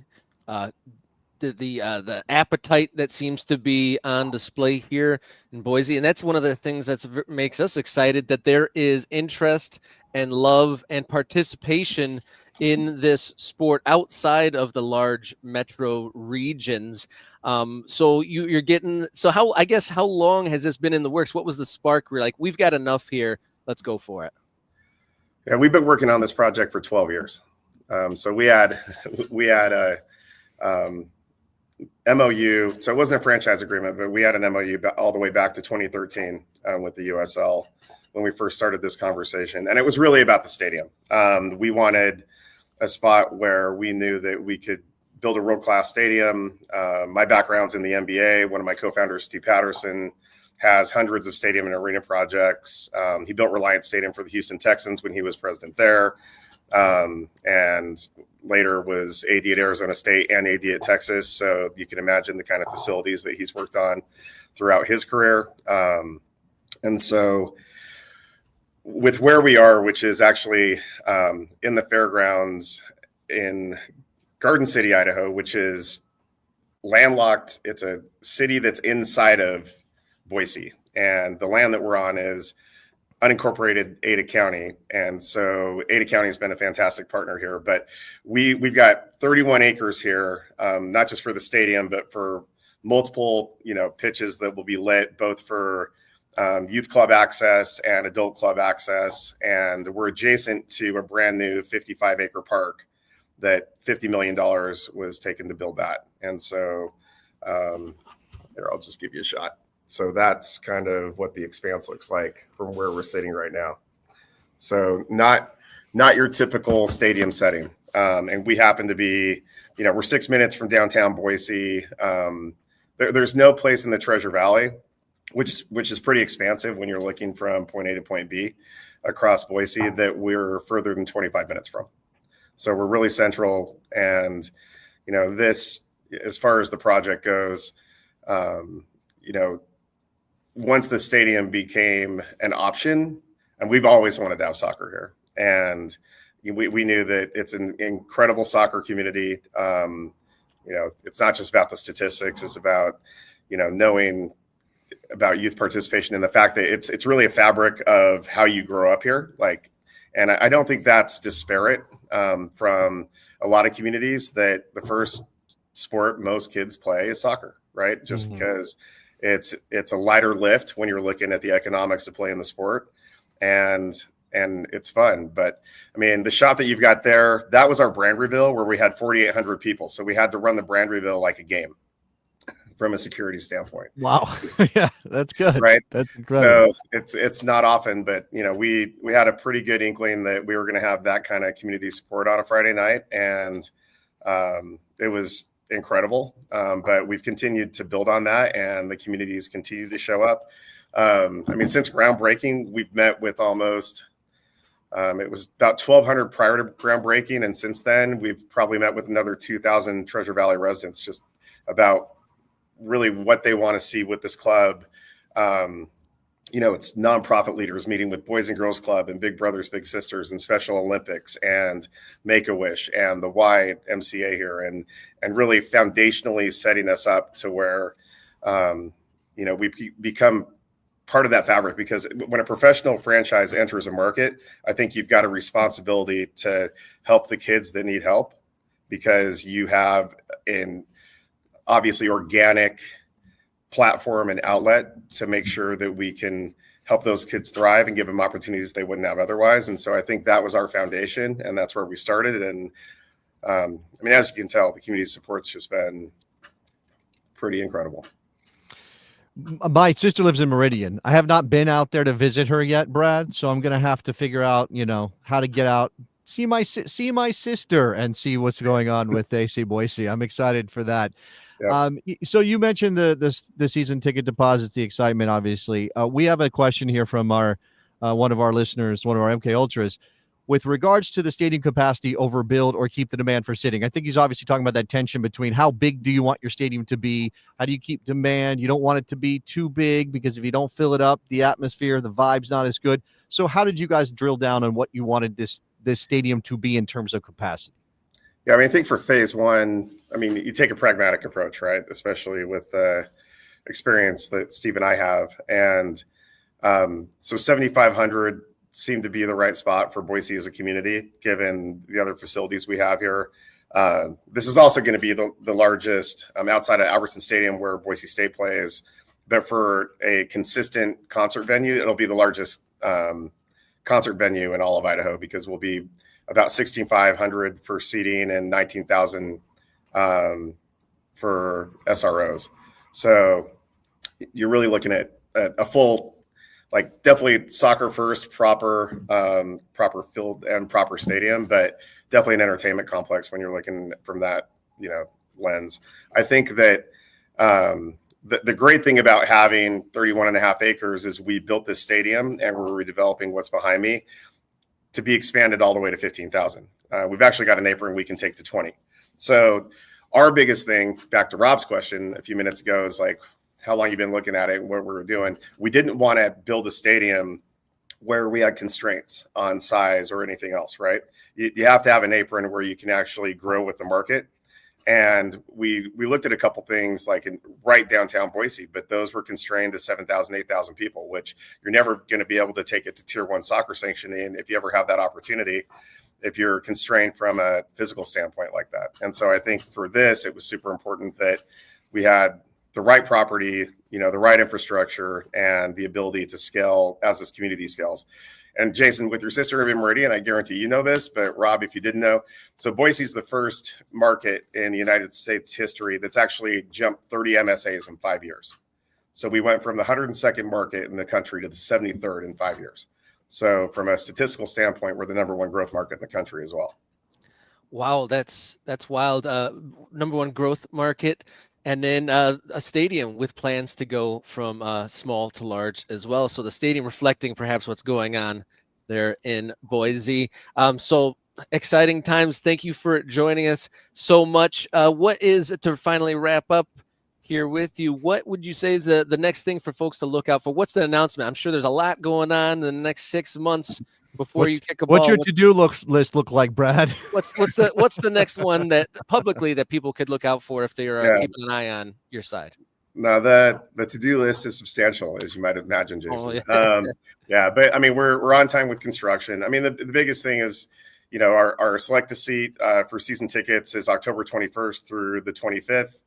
[SPEAKER 1] appetite that seems to be on display here in Boise. And that's one of the things that makes us excited, that there is interest and love and participation in this sport outside of the large metro regions. So you're getting, so how long has this been in the works? What was the spark? We're like, we've got enough here. Let's go for it.
[SPEAKER 3] Yeah, we've been working on this project for 12 years. So we had a MOU. So it wasn't a franchise agreement, but we had an MOU all the way back to 2013 with the USL when we first started this conversation. And it was really about the stadium. We wanted a spot where we knew that we could build a world-class stadium. My background's in the NBA. One of my co-founders, Steve Patterson, has hundreds of stadium and arena projects. He built Reliant Stadium for the Houston Texans when he was president there. And later was AD at Arizona State and AD at Texas. So you can imagine the kind of facilities that he's worked on throughout his career. And so with where we are, which is actually in the fairgrounds in Garden City, Idaho, which is landlocked. It's a city that's inside of Boise. And the land that we're on is unincorporated Ada County. And so Ada County has been a fantastic partner here, but we've got 31 acres here, not just for the stadium, but for multiple, pitches that will be lit both for youth club access and adult club access. And we're adjacent to a brand new 55 acre park that $50 million was taken to build that. And so here, I'll just give you a shot. So that's kind of what the expanse looks like from where we're sitting right now. So not your typical stadium setting. And we happen to be, we're 6 minutes from downtown Boise. There's no place in the Treasure Valley, which is pretty expansive when you're looking from point A to point B across Boise, that we're further than 25 minutes from. So we're really central. And, this, as far as the project goes, once the stadium became an option, and we've always wanted to have soccer here, and we knew that it's an incredible soccer community. It's not just about the statistics; it's about knowing about youth participation and the fact that it's really a fabric of how you grow up here. And I don't think that's disparate from a lot of communities, that the first sport most kids play is soccer, right? Just because it's a lighter lift when you're looking at the economics of playing the sport, and it's fun. But I mean, the shot that you've got there, that was our brand reveal where we had 4,800 people. So we had to run the brand reveal like a game from a security standpoint.
[SPEAKER 2] Wow. Yeah, that's good.
[SPEAKER 3] Right.
[SPEAKER 2] That's incredible.
[SPEAKER 3] So it's not often, but we had a pretty good inkling that we were going to have that kind of community support on a Friday night. And it was incredible. But we've continued to build on that, and the communities continue to show up. Since groundbreaking, we've met with almost, it was about 1,200 prior to groundbreaking. And since then, we've probably met with another 2,000 Treasure Valley residents, just about really what they want to see with this club. It's nonprofit leaders meeting with Boys and Girls Club and Big Brothers Big Sisters and Special Olympics and Make-A-Wish and the YMCA here, and really foundationally setting us up to where we become part of that fabric. Because when a professional franchise enters a market, I think you've got a responsibility to help the kids that need help, because you have obviously organic platform and outlet to make sure that we can help those kids thrive and give them opportunities they wouldn't have otherwise. And so I think that was our foundation, and that's where we started. And as you can tell, the community support's just been pretty incredible.
[SPEAKER 2] My sister lives in Meridian. I have not been out there to visit her yet, Brad. So I'm going to have to figure out, how to get out, see my sister, and see what's going on with AC Boise. I'm excited for that. Yep. So you mentioned the season ticket deposits, the excitement, obviously. We have a question here from one of our listeners, one of our MK Ultras, with regards to the stadium capacity, overbuild or keep the demand for sitting. I think he's obviously talking about that tension between how big do you want your stadium to be? How do you keep demand? You don't want it to be too big, because if you don't fill it up, the atmosphere, the vibe's not as good. So how did you guys drill down on what you wanted this stadium to be in terms of capacity?
[SPEAKER 3] Yeah, I think for phase one, you take a pragmatic approach, right? Especially with the experience that Steve and I have. And so 7,500 seemed to be the right spot for Boise as a community, given the other facilities we have here. This is also going to be the largest outside of Albertson Stadium, where Boise State plays. But for a consistent concert venue, it'll be the largest concert venue in all of Idaho, because we'll be about 16,500 for seating and 19,000 for SROs. So you're really looking at a full, definitely soccer first, proper field and proper stadium, but definitely an entertainment complex when you're looking from that lens. I think that the great thing about having 31.5 acres is we built this stadium, and we're redeveloping what's behind me to be expanded all the way to 15,000. We've actually got an apron we can take to 20. So our biggest thing, back to Rob's question a few minutes ago, is how long you've been looking at it and what we're doing. We didn't want to build a stadium where we had constraints on size or anything else, right? You have to have an apron where you can actually grow with the market. And we looked at a couple things in right downtown Boise, but those were constrained to 7,000, 8,000 people, which you're never going to be able to take it to tier 1 soccer sanctioning if you ever have that opportunity, if you're constrained from a physical standpoint like that. And so I think for this, it was super important that we had the right property, the right infrastructure, and the ability to scale as this community scales. And Jason, with your sister in Meridian, I guarantee you know this, but Rob, if you didn't know, so Boise's the first market in the United States history that's actually jumped 30 MSAs in 5 years. So we went from the 102nd market in the country to the 73rd in 5 years. So from a statistical standpoint, we're the number 1 growth market in the country as well.
[SPEAKER 1] Wow, that's wild. Number 1 growth market. And then a stadium with plans to go from small to large as well. So the stadium reflecting perhaps what's going on there in Boise. So exciting times. Thank you for joining us so much. What is, to finally wrap up here with you. What would you say is the next thing for folks to look out for? What's the announcement? I'm sure there's a lot going on in the next 6 months before you kick a ball.
[SPEAKER 2] What's your to-do list look like, Brad?
[SPEAKER 1] What's the next one that publicly that people could look out for if they are keeping an eye on your side?
[SPEAKER 3] No, the to-do list is substantial, as you might imagine, Jason.
[SPEAKER 1] Oh,
[SPEAKER 3] yeah. But I mean, we're on time with construction. I mean, the biggest thing is, our select a seat for season tickets is October 21st through the 25th.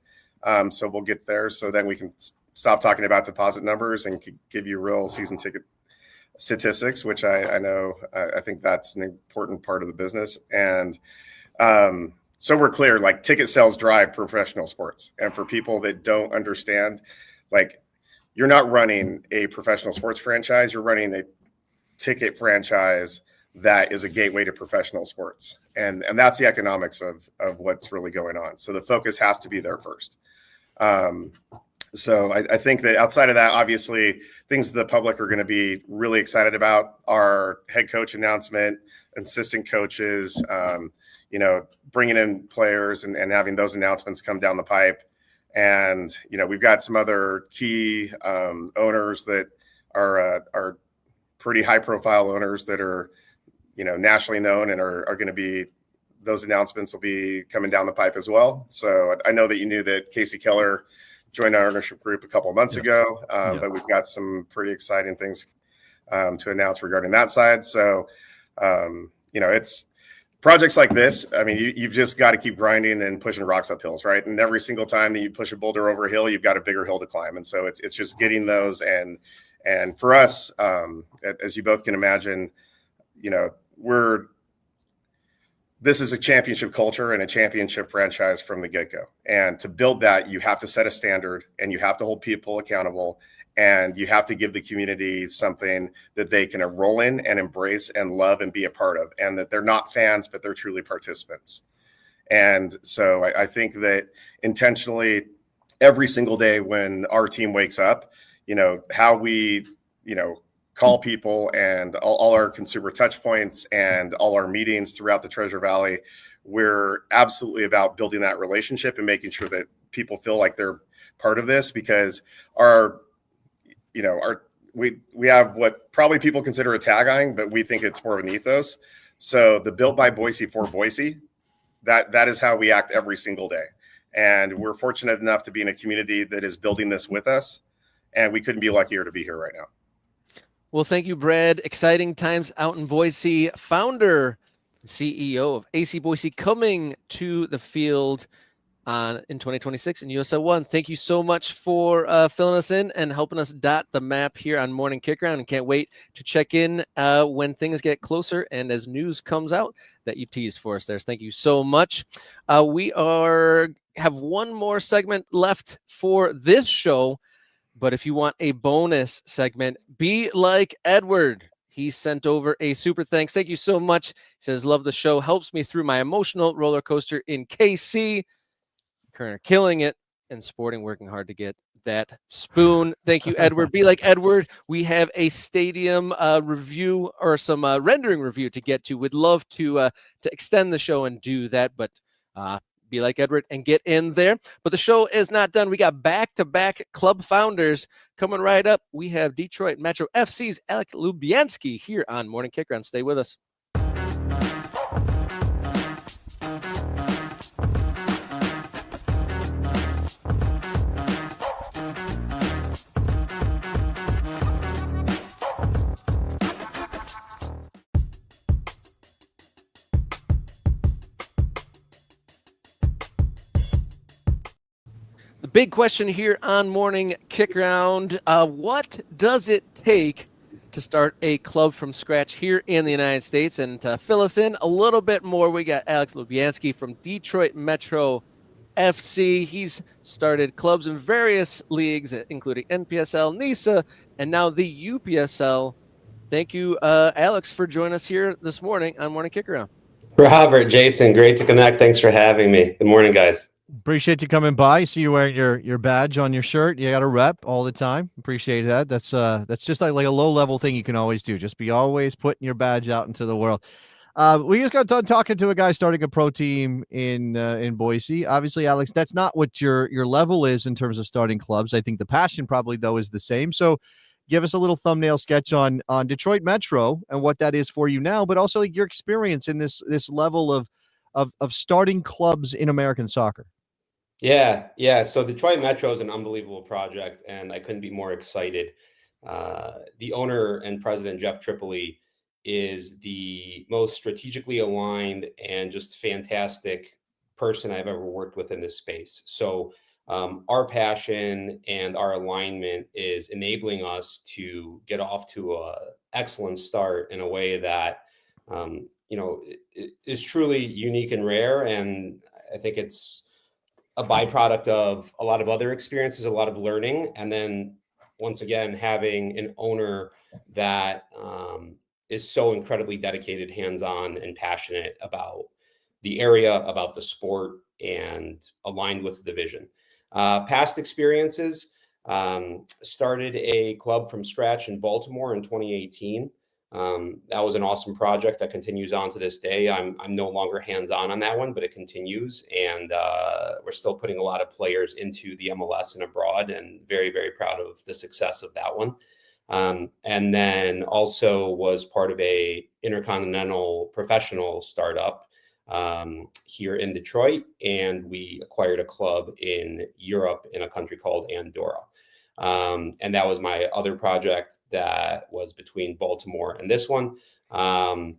[SPEAKER 3] So we'll get there. So then we can stop talking about deposit numbers and give you real season ticket statistics, which I know, I think that's an important part of the business. And so we're clear, like ticket sales drive professional sports. And for people that don't understand, like you're not running a professional sports franchise, you're running a ticket franchise that is a gateway to professional sports. And that's the economics of what's really going on. So the focus has to be there first. So I think that outside of that, obviously things the public are going to be really excited about are head coach announcement, assistant coaches, bringing in players and having those announcements come down the pipe. And, we've got some other key owners that are pretty high profile owners that are, nationally known and are going to be, those announcements will be coming down the pipe as well. So I know that you knew that Casey Keller joined our ownership group a couple of months ago, but we've got some pretty exciting things to announce regarding that side. So, it's projects like this. I mean, you've just got to keep grinding and pushing rocks up hills, right? And every single time that you push a boulder over a hill, you've got a bigger hill to climb. And so it's just getting those. And for us, as you both can imagine, this is a championship culture and a championship franchise from the get-go. And to build that, you have to set a standard and you have to hold people accountable and you have to give the community something that they can enroll in and embrace and love and be a part of, and that they're not fans, but they're truly participants. And so I think that intentionally every single day when our team wakes up, how we, call people and all our consumer touch points and all our meetings throughout the Treasure Valley, we're absolutely about building that relationship and making sure that people feel like they're part of this, because we have what probably people consider a tagline, but we think it's more of an ethos. So the Built by Boise for Boise, that is how we act every single day. And we're fortunate enough to be in a community that is building this with us. And we couldn't be luckier to be here right now.
[SPEAKER 1] Well, thank you, Brad. Exciting times out in Boise. Founder, CEO of AC Boise, coming to the field in 2026 in USL 1. Thank you so much for filling us in and helping us dot the map here on Morning Kickaround, and can't wait to check in when things get closer and as news comes out that you teased for us there. Thank you so much. We have one more segment left for this show. But if you want a bonus segment, be like Edward. He sent over a super thanks. Thank you so much. He says, love the show. Helps me through my emotional roller coaster in KC. Current killing it and Sporting working hard to get that spoon. Thank you, Edward. Be like Edward. We have a stadium review or some rendering review to get to. We'd love to extend the show and do that, but be like Edward and get in there. But the show is not done. We got back-to-back club founders coming right up. We have Detroit Metro FC's Alec Lubyanski here on Morning Kickaround. Stay with us. Big question here on Morning Kickaround. What does it take to start a club from scratch here in the United States? And to fill us in a little bit more, we got Alex Lubyanski from Detroit Metro FC. He's started clubs in various leagues, including NPSL, NISA, and now the UPSL. Thank you, Alex, for joining us here this morning on Morning Kickaround.
[SPEAKER 4] Robert, Jason, great to connect. Thanks for having me. Good morning, guys.
[SPEAKER 2] Appreciate you coming by. See you wearing your badge on your shirt. You got a rep all the time. Appreciate that. That's just like a low level thing you can always do. Just be always putting your badge out into the world. We just got done talking to a guy starting a pro team in Boise. Obviously, Alex, that's not what your level is in terms of starting clubs. I think the passion probably though is the same. So, give us a little thumbnail sketch on Detroit Metro and what that is for you now, but also like your experience in this level of starting clubs in American soccer.
[SPEAKER 4] Yeah. So Detroit Metro is an unbelievable project, and I couldn't be more excited. The owner and president, Jeff Tripoli, is the most strategically aligned and just fantastic person I've ever worked with in this space. So our passion and our alignment is enabling us to get off to a excellent start in a way that is truly unique and rare. And I think it's a byproduct of a lot of other experiences, a lot of learning, and then once again having an owner that is so incredibly dedicated, hands-on, and passionate about the area, about the sport, and aligned with the vision. Past experiences, started a club from scratch in Baltimore in 2018. That was an awesome project that continues on to this day. I'm no longer hands-on that one, but it continues, and we're still putting a lot of players into the MLS and abroad, and very, very proud of the success of that one. And then also was part of a intercontinental professional startup here in Detroit, and we acquired a club in Europe in a country called Andorra. And that was my other project that was between Baltimore and this one. And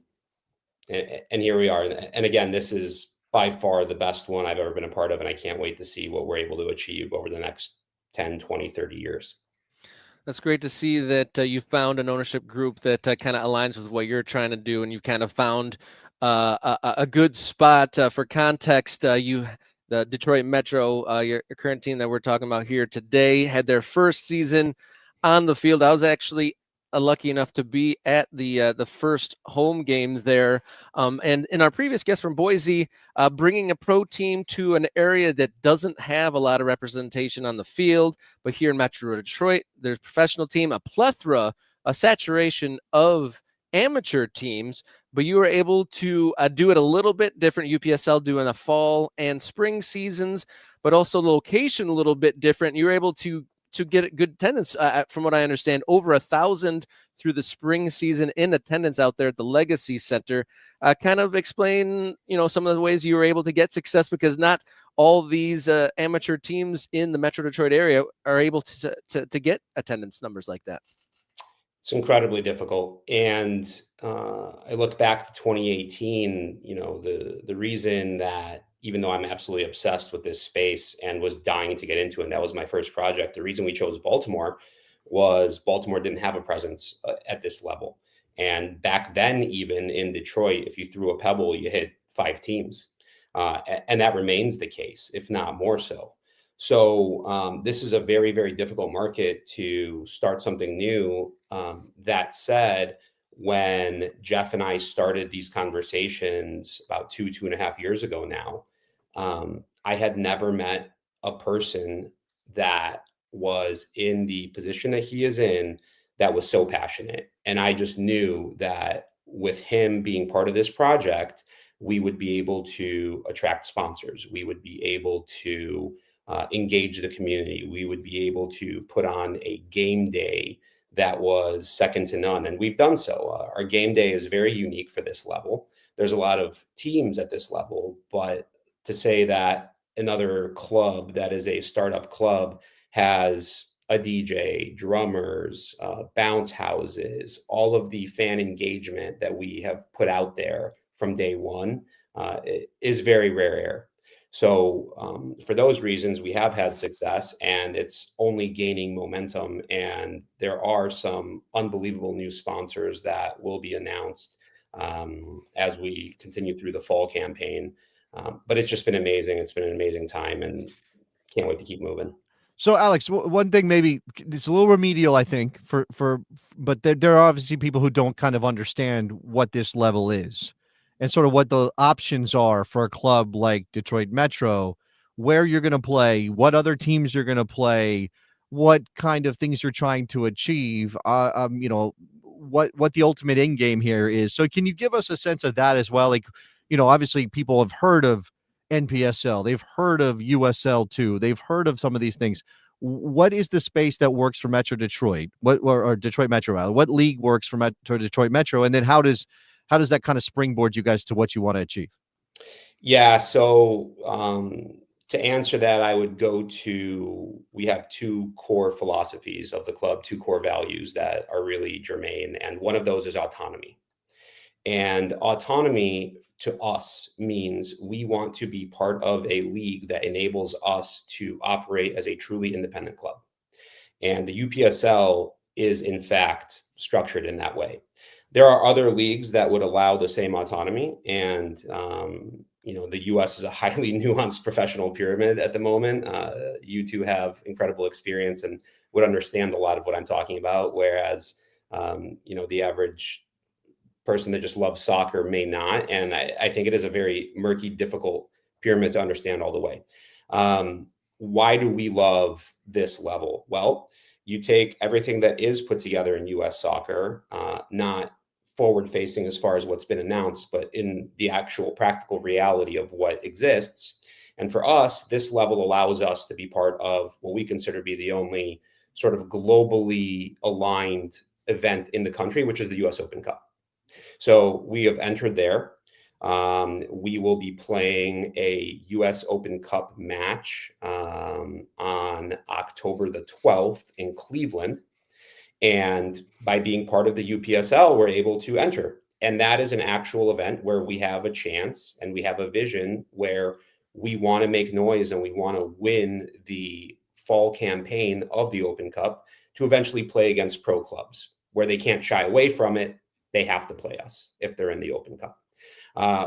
[SPEAKER 4] here we are. And again, this is by far the best one I've ever been a part of. And I can't wait to see what we're able to achieve over the next 10, 20, 30 years.
[SPEAKER 1] That's great to see that you've found an ownership group that kind of aligns with what you're trying to do, and you've kind of found a good spot. For context, the Detroit Metro, your current team that we're talking about here today, had their first season on the field. I was actually lucky enough to be at the first home game there. And in our previous guest from Boise, bringing a pro team to an area that doesn't have a lot of representation on the field, but here in Metro Detroit, there's a professional team, a plethora, a saturation of amateur teams, but you were able to do it a little bit different. UPSL doing the fall and spring seasons, but also the location a little bit different. You were able to get good attendance, from what I understand, over 1,000 through the spring season in attendance out there at the Legacy Center. Kind of explain, some of the ways you were able to get success, because not all these amateur teams in the Metro Detroit area are able to get attendance numbers like that.
[SPEAKER 4] It's incredibly difficult. And I look back to 2018, the reason that, even though I'm absolutely obsessed with this space and was dying to get into it, and that was my first project, the reason we chose Baltimore was Baltimore didn't have a presence at this level. And back then, even in Detroit, if you threw a pebble, you hit 5 teams. And that remains the case, if not more so. So this is a very, very difficult market to start something new. That said, when Jeff and I started these conversations about 2.5 years ago now, I had never met a person that was in the position that he is in that was so passionate. And I just knew that with him being part of this project, we would be able to attract sponsors. We would be able to engage the community. We would be able to put on a game day that was second to none. And we've done so. Our game day is very unique for this level. There's a lot of teams at this level, but to say that another club that is a startup club has a DJ, drummers, bounce houses, all of the fan engagement that we have put out there from day one is very rare. So for those reasons, we have had success, and it's only gaining momentum. And there are some unbelievable new sponsors that will be announced as we continue through the fall campaign. But it's just been amazing. It's been an amazing time, and can't wait to keep moving.
[SPEAKER 2] So, Alex, one thing, maybe it's a little remedial, I think, but there are obviously people who don't kind of understand what this level is and sort of what the options are for a club like Detroit Metro, where you're going to play, what other teams you're going to play, what kind of things you're trying to achieve. what the ultimate end game here is. So can you give us a sense of that as well? Like, obviously people have heard of NPSL, they've heard of USL 2, they've heard of some of these things. What is the space that works for Metro Detroit? Or Detroit Metro rather? What league works for Metro Detroit Metro? And then how does that kind of springboard you guys to what you want to achieve?
[SPEAKER 4] Yeah. So to answer that, I would go to, we have two core philosophies of the club, two core values that are really germane. And one of those is autonomy. And autonomy to us means we want to be part of a league that enables us to operate as a truly independent club. And the UPSL is in fact structured in that way. There are other leagues that would allow the same autonomy. And, the US is a highly nuanced professional pyramid at the moment. You two have incredible experience and would understand a lot of what I'm talking about. Whereas, the average person that just loves soccer may not. And I think it is a very murky, difficult pyramid to understand all the way. Why do we love this level? Well, you take everything that is put together in US soccer, not forward facing as far as what's been announced, but in the actual practical reality of what exists. And for us, this level allows us to be part of what we consider to be the only sort of globally aligned event in the country, which is the US Open Cup. So we have entered there. We will be playing a US Open Cup match on October the 12th in Cleveland. And by being part of the UPSL, we're able to enter. And that is an actual event where we have a chance and we have a vision where we want to make noise and we want to win the fall campaign of the Open Cup to eventually play against pro clubs where they can't shy away from it. They have to play us if they're in the Open Cup.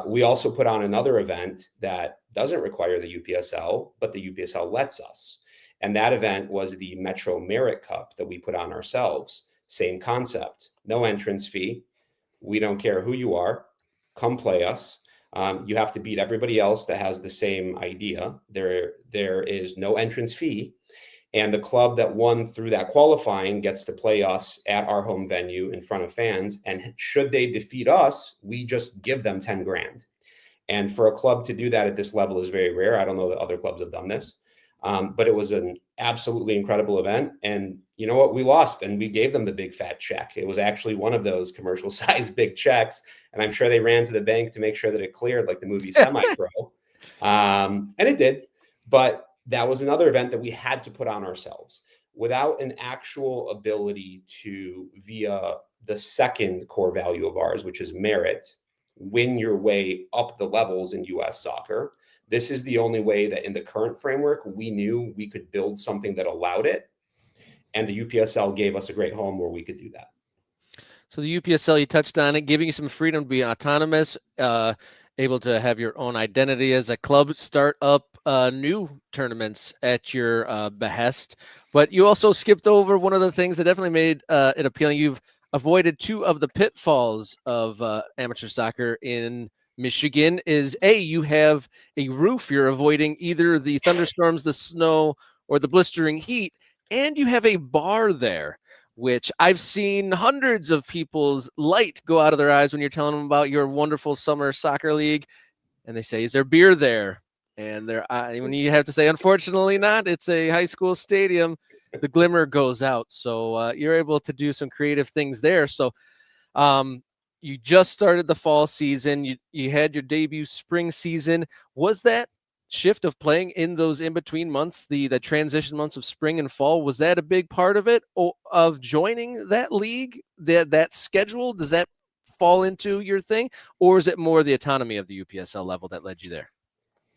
[SPEAKER 4] We also put on another event that doesn't require the UPSL, but the UPSL lets us. And that event was the Metro Merit Cup that we put on ourselves. Same concept, no entrance fee. We don't care who you are. Come play us. You have to beat everybody else that has the same idea. There is no entrance fee. And the club that won through that qualifying gets to play us at our home venue in front of fans. And should they defeat us, we just give them 10 grand. And for a club to do that at this level is very rare. I don't know that other clubs have done this. But it was an absolutely incredible event. And you know what? We lost and we gave them the big fat check. It was actually one of those commercial sized big checks. And I'm sure they ran to the bank to make sure that it cleared like the movie Semi-Pro. And it did. But that was another event that we had to put on ourselves without an actual ability to, via the second core value of ours, which is merit, win your way up the levels in US soccer. This is the only way that in the current framework, we knew we could build something that allowed it. And the UPSL gave us a great home where we could do that.
[SPEAKER 1] So the UPSL, you touched on it, giving you some freedom to be autonomous, able to have your own identity as a club, start up new tournaments at your behest. But you also skipped over one of the things that definitely made it appealing. You've avoided two of the pitfalls of amateur soccer in Michigan. Is you have a roof. You're avoiding either the thunderstorms, the snow, or the blistering heat, and you have a bar there, which I've seen hundreds of people's light go out of their eyes when you're telling them about your wonderful summer soccer league. And they say, is there beer there? And when you have to say, unfortunately not, it's a high school stadium, the glimmer goes out. So you're able to do some creative things there. So you just started the fall season. You had your debut spring season. Was that shift of playing in those in-between months, the transition months of spring and fall, was that a big part of it, of joining that league, that schedule? Does that fall into your thing, or is it more the autonomy of the UPSL level that led you there?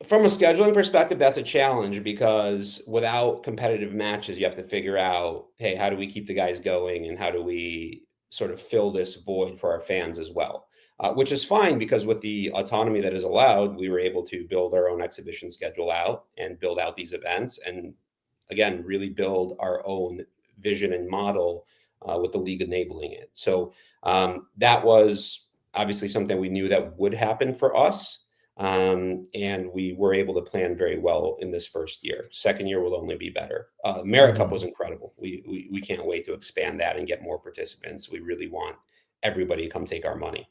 [SPEAKER 4] From a scheduling perspective, that's a challenge because without competitive matches, you have to figure out, hey, how do we keep the guys going and how do we sort of fill this void for our fans as well? Which is fine because with the autonomy that is allowed, we were able to build our own exhibition schedule out and build out these events and, again, really build our own vision and model with the league enabling it. So that was obviously something we knew that would happen for us. And we were able to plan very well in this first year. Second year will only be better. Merit Cup was incredible. We can't wait to expand that and get more participants. We really want everybody to come take our money.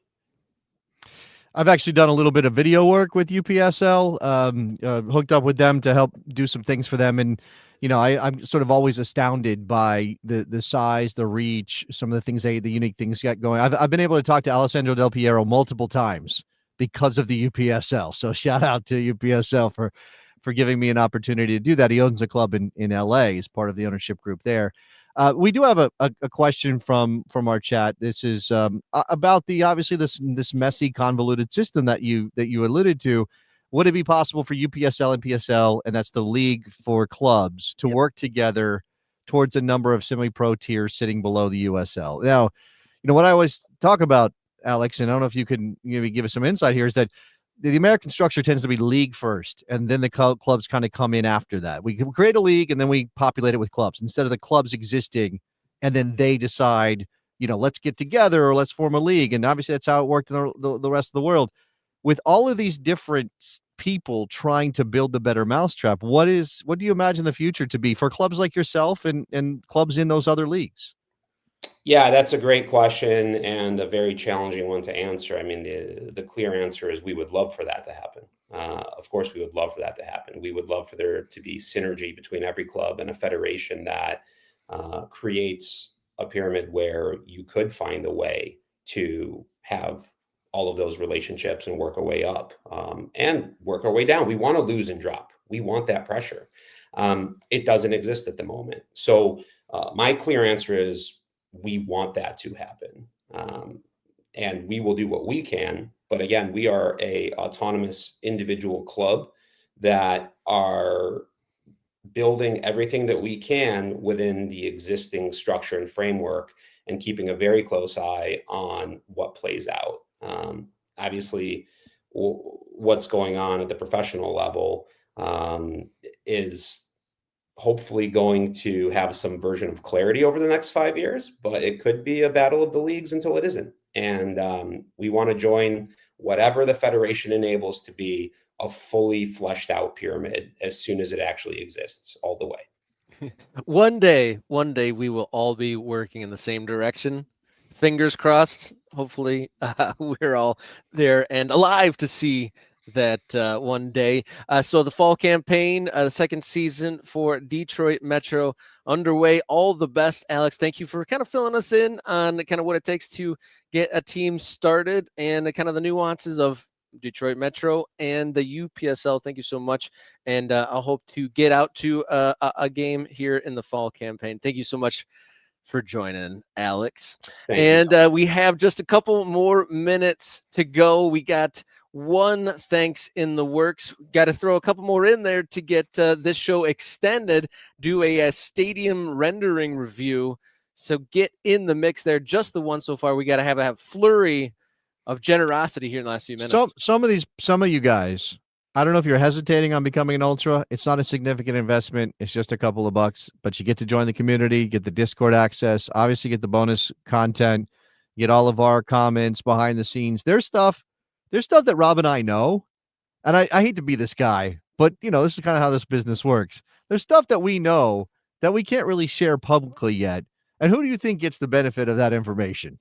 [SPEAKER 2] I've actually done a little bit of video work with UPSL, hooked up with them to help do some things for them. And, I'm sort of always astounded by the size, the reach, some of the things the unique things got going. I've been able to talk to Alessandro Del Piero multiple times because of the UPSL. So shout out to UPSL for giving me an opportunity to do that. He owns a club in LA as part of the ownership group there. We do have a question from our chat. This is about obviously this messy, convoluted system that you alluded to. Would it be possible for UPSL and PSL, and that's the league for clubs, to work together towards a number of semi-pro tiers sitting below the USL? Now, what I always talk about, Alex, and I don't know if you can maybe give us some insight here, is that the American structure tends to be league first, and then the clubs kind of come in after that. We can create a league, and then we populate it with clubs instead of the clubs existing, and then they decide, let's get together or let's form a league. And obviously that's how it worked in the rest of the world. With all of these different people trying to build the better mousetrap, what do you imagine the future to be for clubs like yourself and clubs in those other leagues?
[SPEAKER 4] Yeah, that's a great question and a very challenging one to answer. I mean, the clear answer is we would love for that to happen. Of course, we would love for that to happen. We would love for there to be synergy between every club and a federation that creates a pyramid where you could find a way to have all of those relationships and work our way up and work our way down. We want to lose and drop. We want that pressure. It doesn't exist at the moment. So my clear answer is we want that to happen. And we will do what we can. But again, we are a autonomous individual club that are building everything that we can within the existing structure and framework and keeping a very close eye on what plays out. Obviously, what's going on at the professional level is hopefully going to have some version of clarity over the next 5 years, but it could be a battle of the leagues until it isn't. And we want to join whatever the federation enables to be a fully fleshed out pyramid as soon as it actually exists all the way.
[SPEAKER 1] One day we will all be working in the same direction. Fingers crossed. Hopefully we're all there and alive to see that one day. So the fall campaign, the second season for Detroit Metro underway. All the best, Alex. Thank you for kind of filling us in on kind of what it takes to get a team started and kind of the nuances of Detroit Metro and the UPSL. Thank you so much. And I'll hope to get out to a game here in the fall campaign. Thank you so much for joining, Alex.
[SPEAKER 4] Thank
[SPEAKER 1] you. We have just a couple more minutes to go. We got one thanks in the works. Got to throw a couple more in there to get this show extended. Do a stadium rendering review. So get in the mix there. Just the one so far. We got to have a flurry of generosity here in the last few minutes.
[SPEAKER 2] Some of you guys, I don't know if you're hesitating on becoming an ultra. It's not a significant investment. It's just a couple of bucks, but you get to join the community, get the Discord access, obviously get the bonus content, get all of our comments behind the scenes. There's stuff that Rob and I know, and I hate to be this guy, but this is kind of how this business works. There's stuff that we know that we can't really share publicly yet. And who do you think gets the benefit of that information?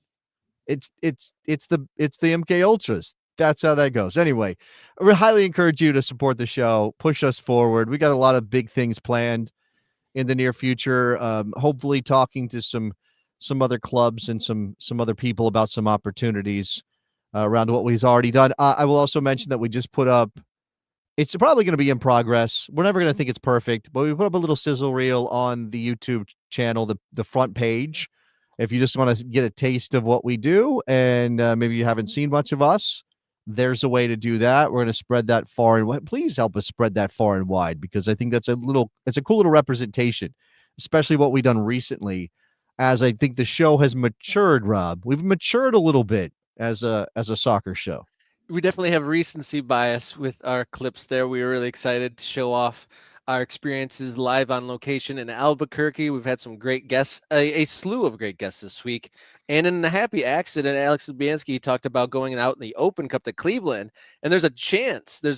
[SPEAKER 2] It's the MK Ultras. That's how that goes. Anyway, I highly encourage you to support the show, push us forward. We got a lot of big things planned in the near future. Hopefully talking to some other clubs and some other people about some opportunities around what we've already done. I will also mention that we just put up, it's probably going to be in progress. We're never going to think it's perfect, but we put up a little sizzle reel on the YouTube channel, the front page. If you just want to get a taste of what we do and maybe you haven't seen much of us, there's a way to do that. We're going to spread that far and wide. Please help us spread that far and wide, because I think it's a cool little representation, especially what we've done recently. As I think the show has matured, Rob, we've matured a little bit as a soccer show.
[SPEAKER 1] We definitely have recency bias with our clips there. We were really excited to show off our experiences live on location in Albuquerque. We've had some great guests, a slew of great guests this week. And in a happy accident, Alex Lubyanski talked about going out in the Open Cup to Cleveland. And there's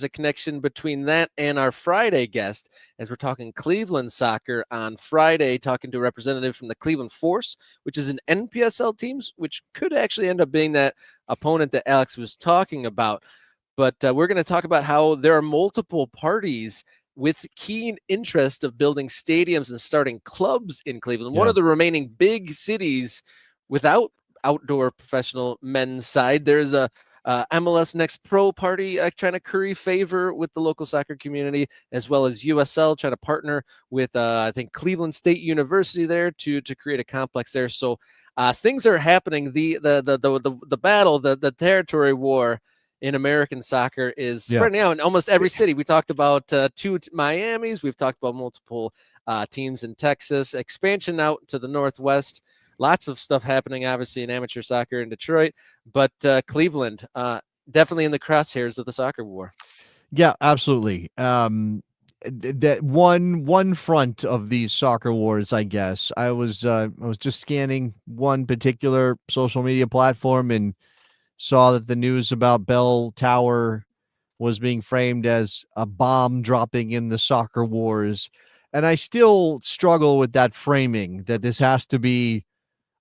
[SPEAKER 1] a connection between that and our Friday guest, as we're talking Cleveland soccer on Friday, talking to a representative from the Cleveland Force, which is an NPSL team, which could actually end up being that opponent that Alex was talking about. But we're going to talk about how there are multiple parties with keen interest of building stadiums and starting clubs in Cleveland, one of the remaining big cities without outdoor professional men's side. There's a MLS Next Pro party trying to curry favor with the local soccer community, as well as USL trying to partner with I think Cleveland State University there to create a complex there. So things are happening. The battle, the territory war in American soccer is spreading out in almost every city. We talked about 2 Miamis. We've talked about multiple teams in Texas, expansion out to the Northwest. Lots of stuff happening, obviously, in amateur soccer in Detroit, but Cleveland definitely in the crosshairs of the soccer war.
[SPEAKER 2] Yeah, absolutely. That one front of these soccer wars, I guess. I was just scanning one particular social media platform and saw that the news about Bell Tower was being framed as a bomb dropping in the soccer wars. And I still struggle with that framing, that this has to be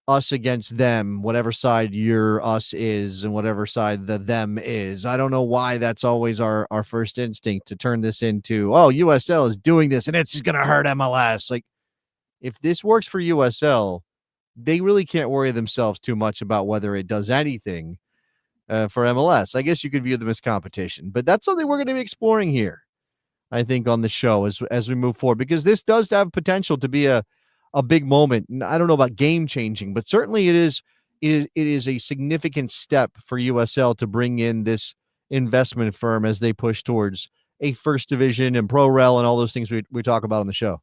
[SPEAKER 2] us against them, whatever side your us is and whatever side the them is. I don't know why that's always our first instinct to turn this into, oh, USL is doing this and it's going to hurt MLS. Like, if this works for USL, they really can't worry themselves too much about whether it does anything for MLS. I guess you could view them as competition, but that's something we're going to be exploring here, I think, on the show as we move forward, because this does have potential to be a big moment. And I don't know about game changing, but certainly it is a significant step for USL to bring in this investment firm as they push towards a first division and pro rel and all those things we talk about on the show.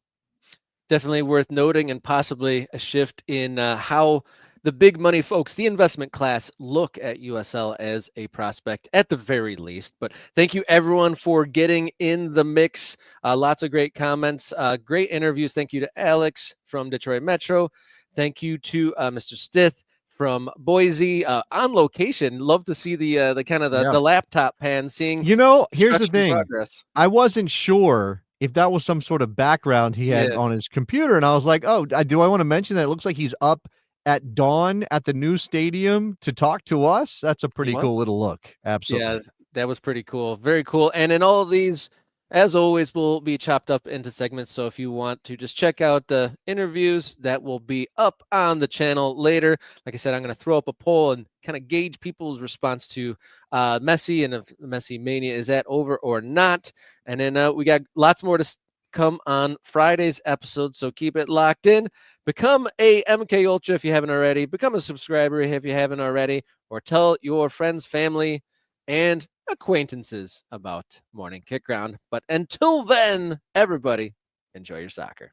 [SPEAKER 1] Definitely worth noting, and possibly a shift in how the big money folks, the investment class, look at USL as a prospect at the very least. But thank you everyone for getting in the mix. Lots of great comments, great interviews. Thank you to Alex from Detroit Metro. Thank you to Mr. Stith from Boise on location. Love to see the kind of the laptop pan, seeing,
[SPEAKER 2] here's the thing.
[SPEAKER 1] Progress.
[SPEAKER 2] I wasn't sure if that was some sort of background he had on his computer. And I was like, oh, do I want to mention that it looks like he's up at dawn at the new stadium to talk to us? That's a pretty cool little look. Absolutely.
[SPEAKER 1] Yeah, that was pretty cool. Very cool. And in all of these, as always, will be chopped up into segments. So if you want to just check out the interviews, that will be up on the channel later. Like I said, I'm going to throw up a poll and kind of gauge people's response to Messi, and if Messi mania is that over or not. And then we got lots more to come on Friday's episode, so keep it locked in. Become a MK Ultra if you haven't already. Become a subscriber if you haven't already, or tell your friends, family, and acquaintances about Morning Kick Ground. But until then, everybody, enjoy your soccer.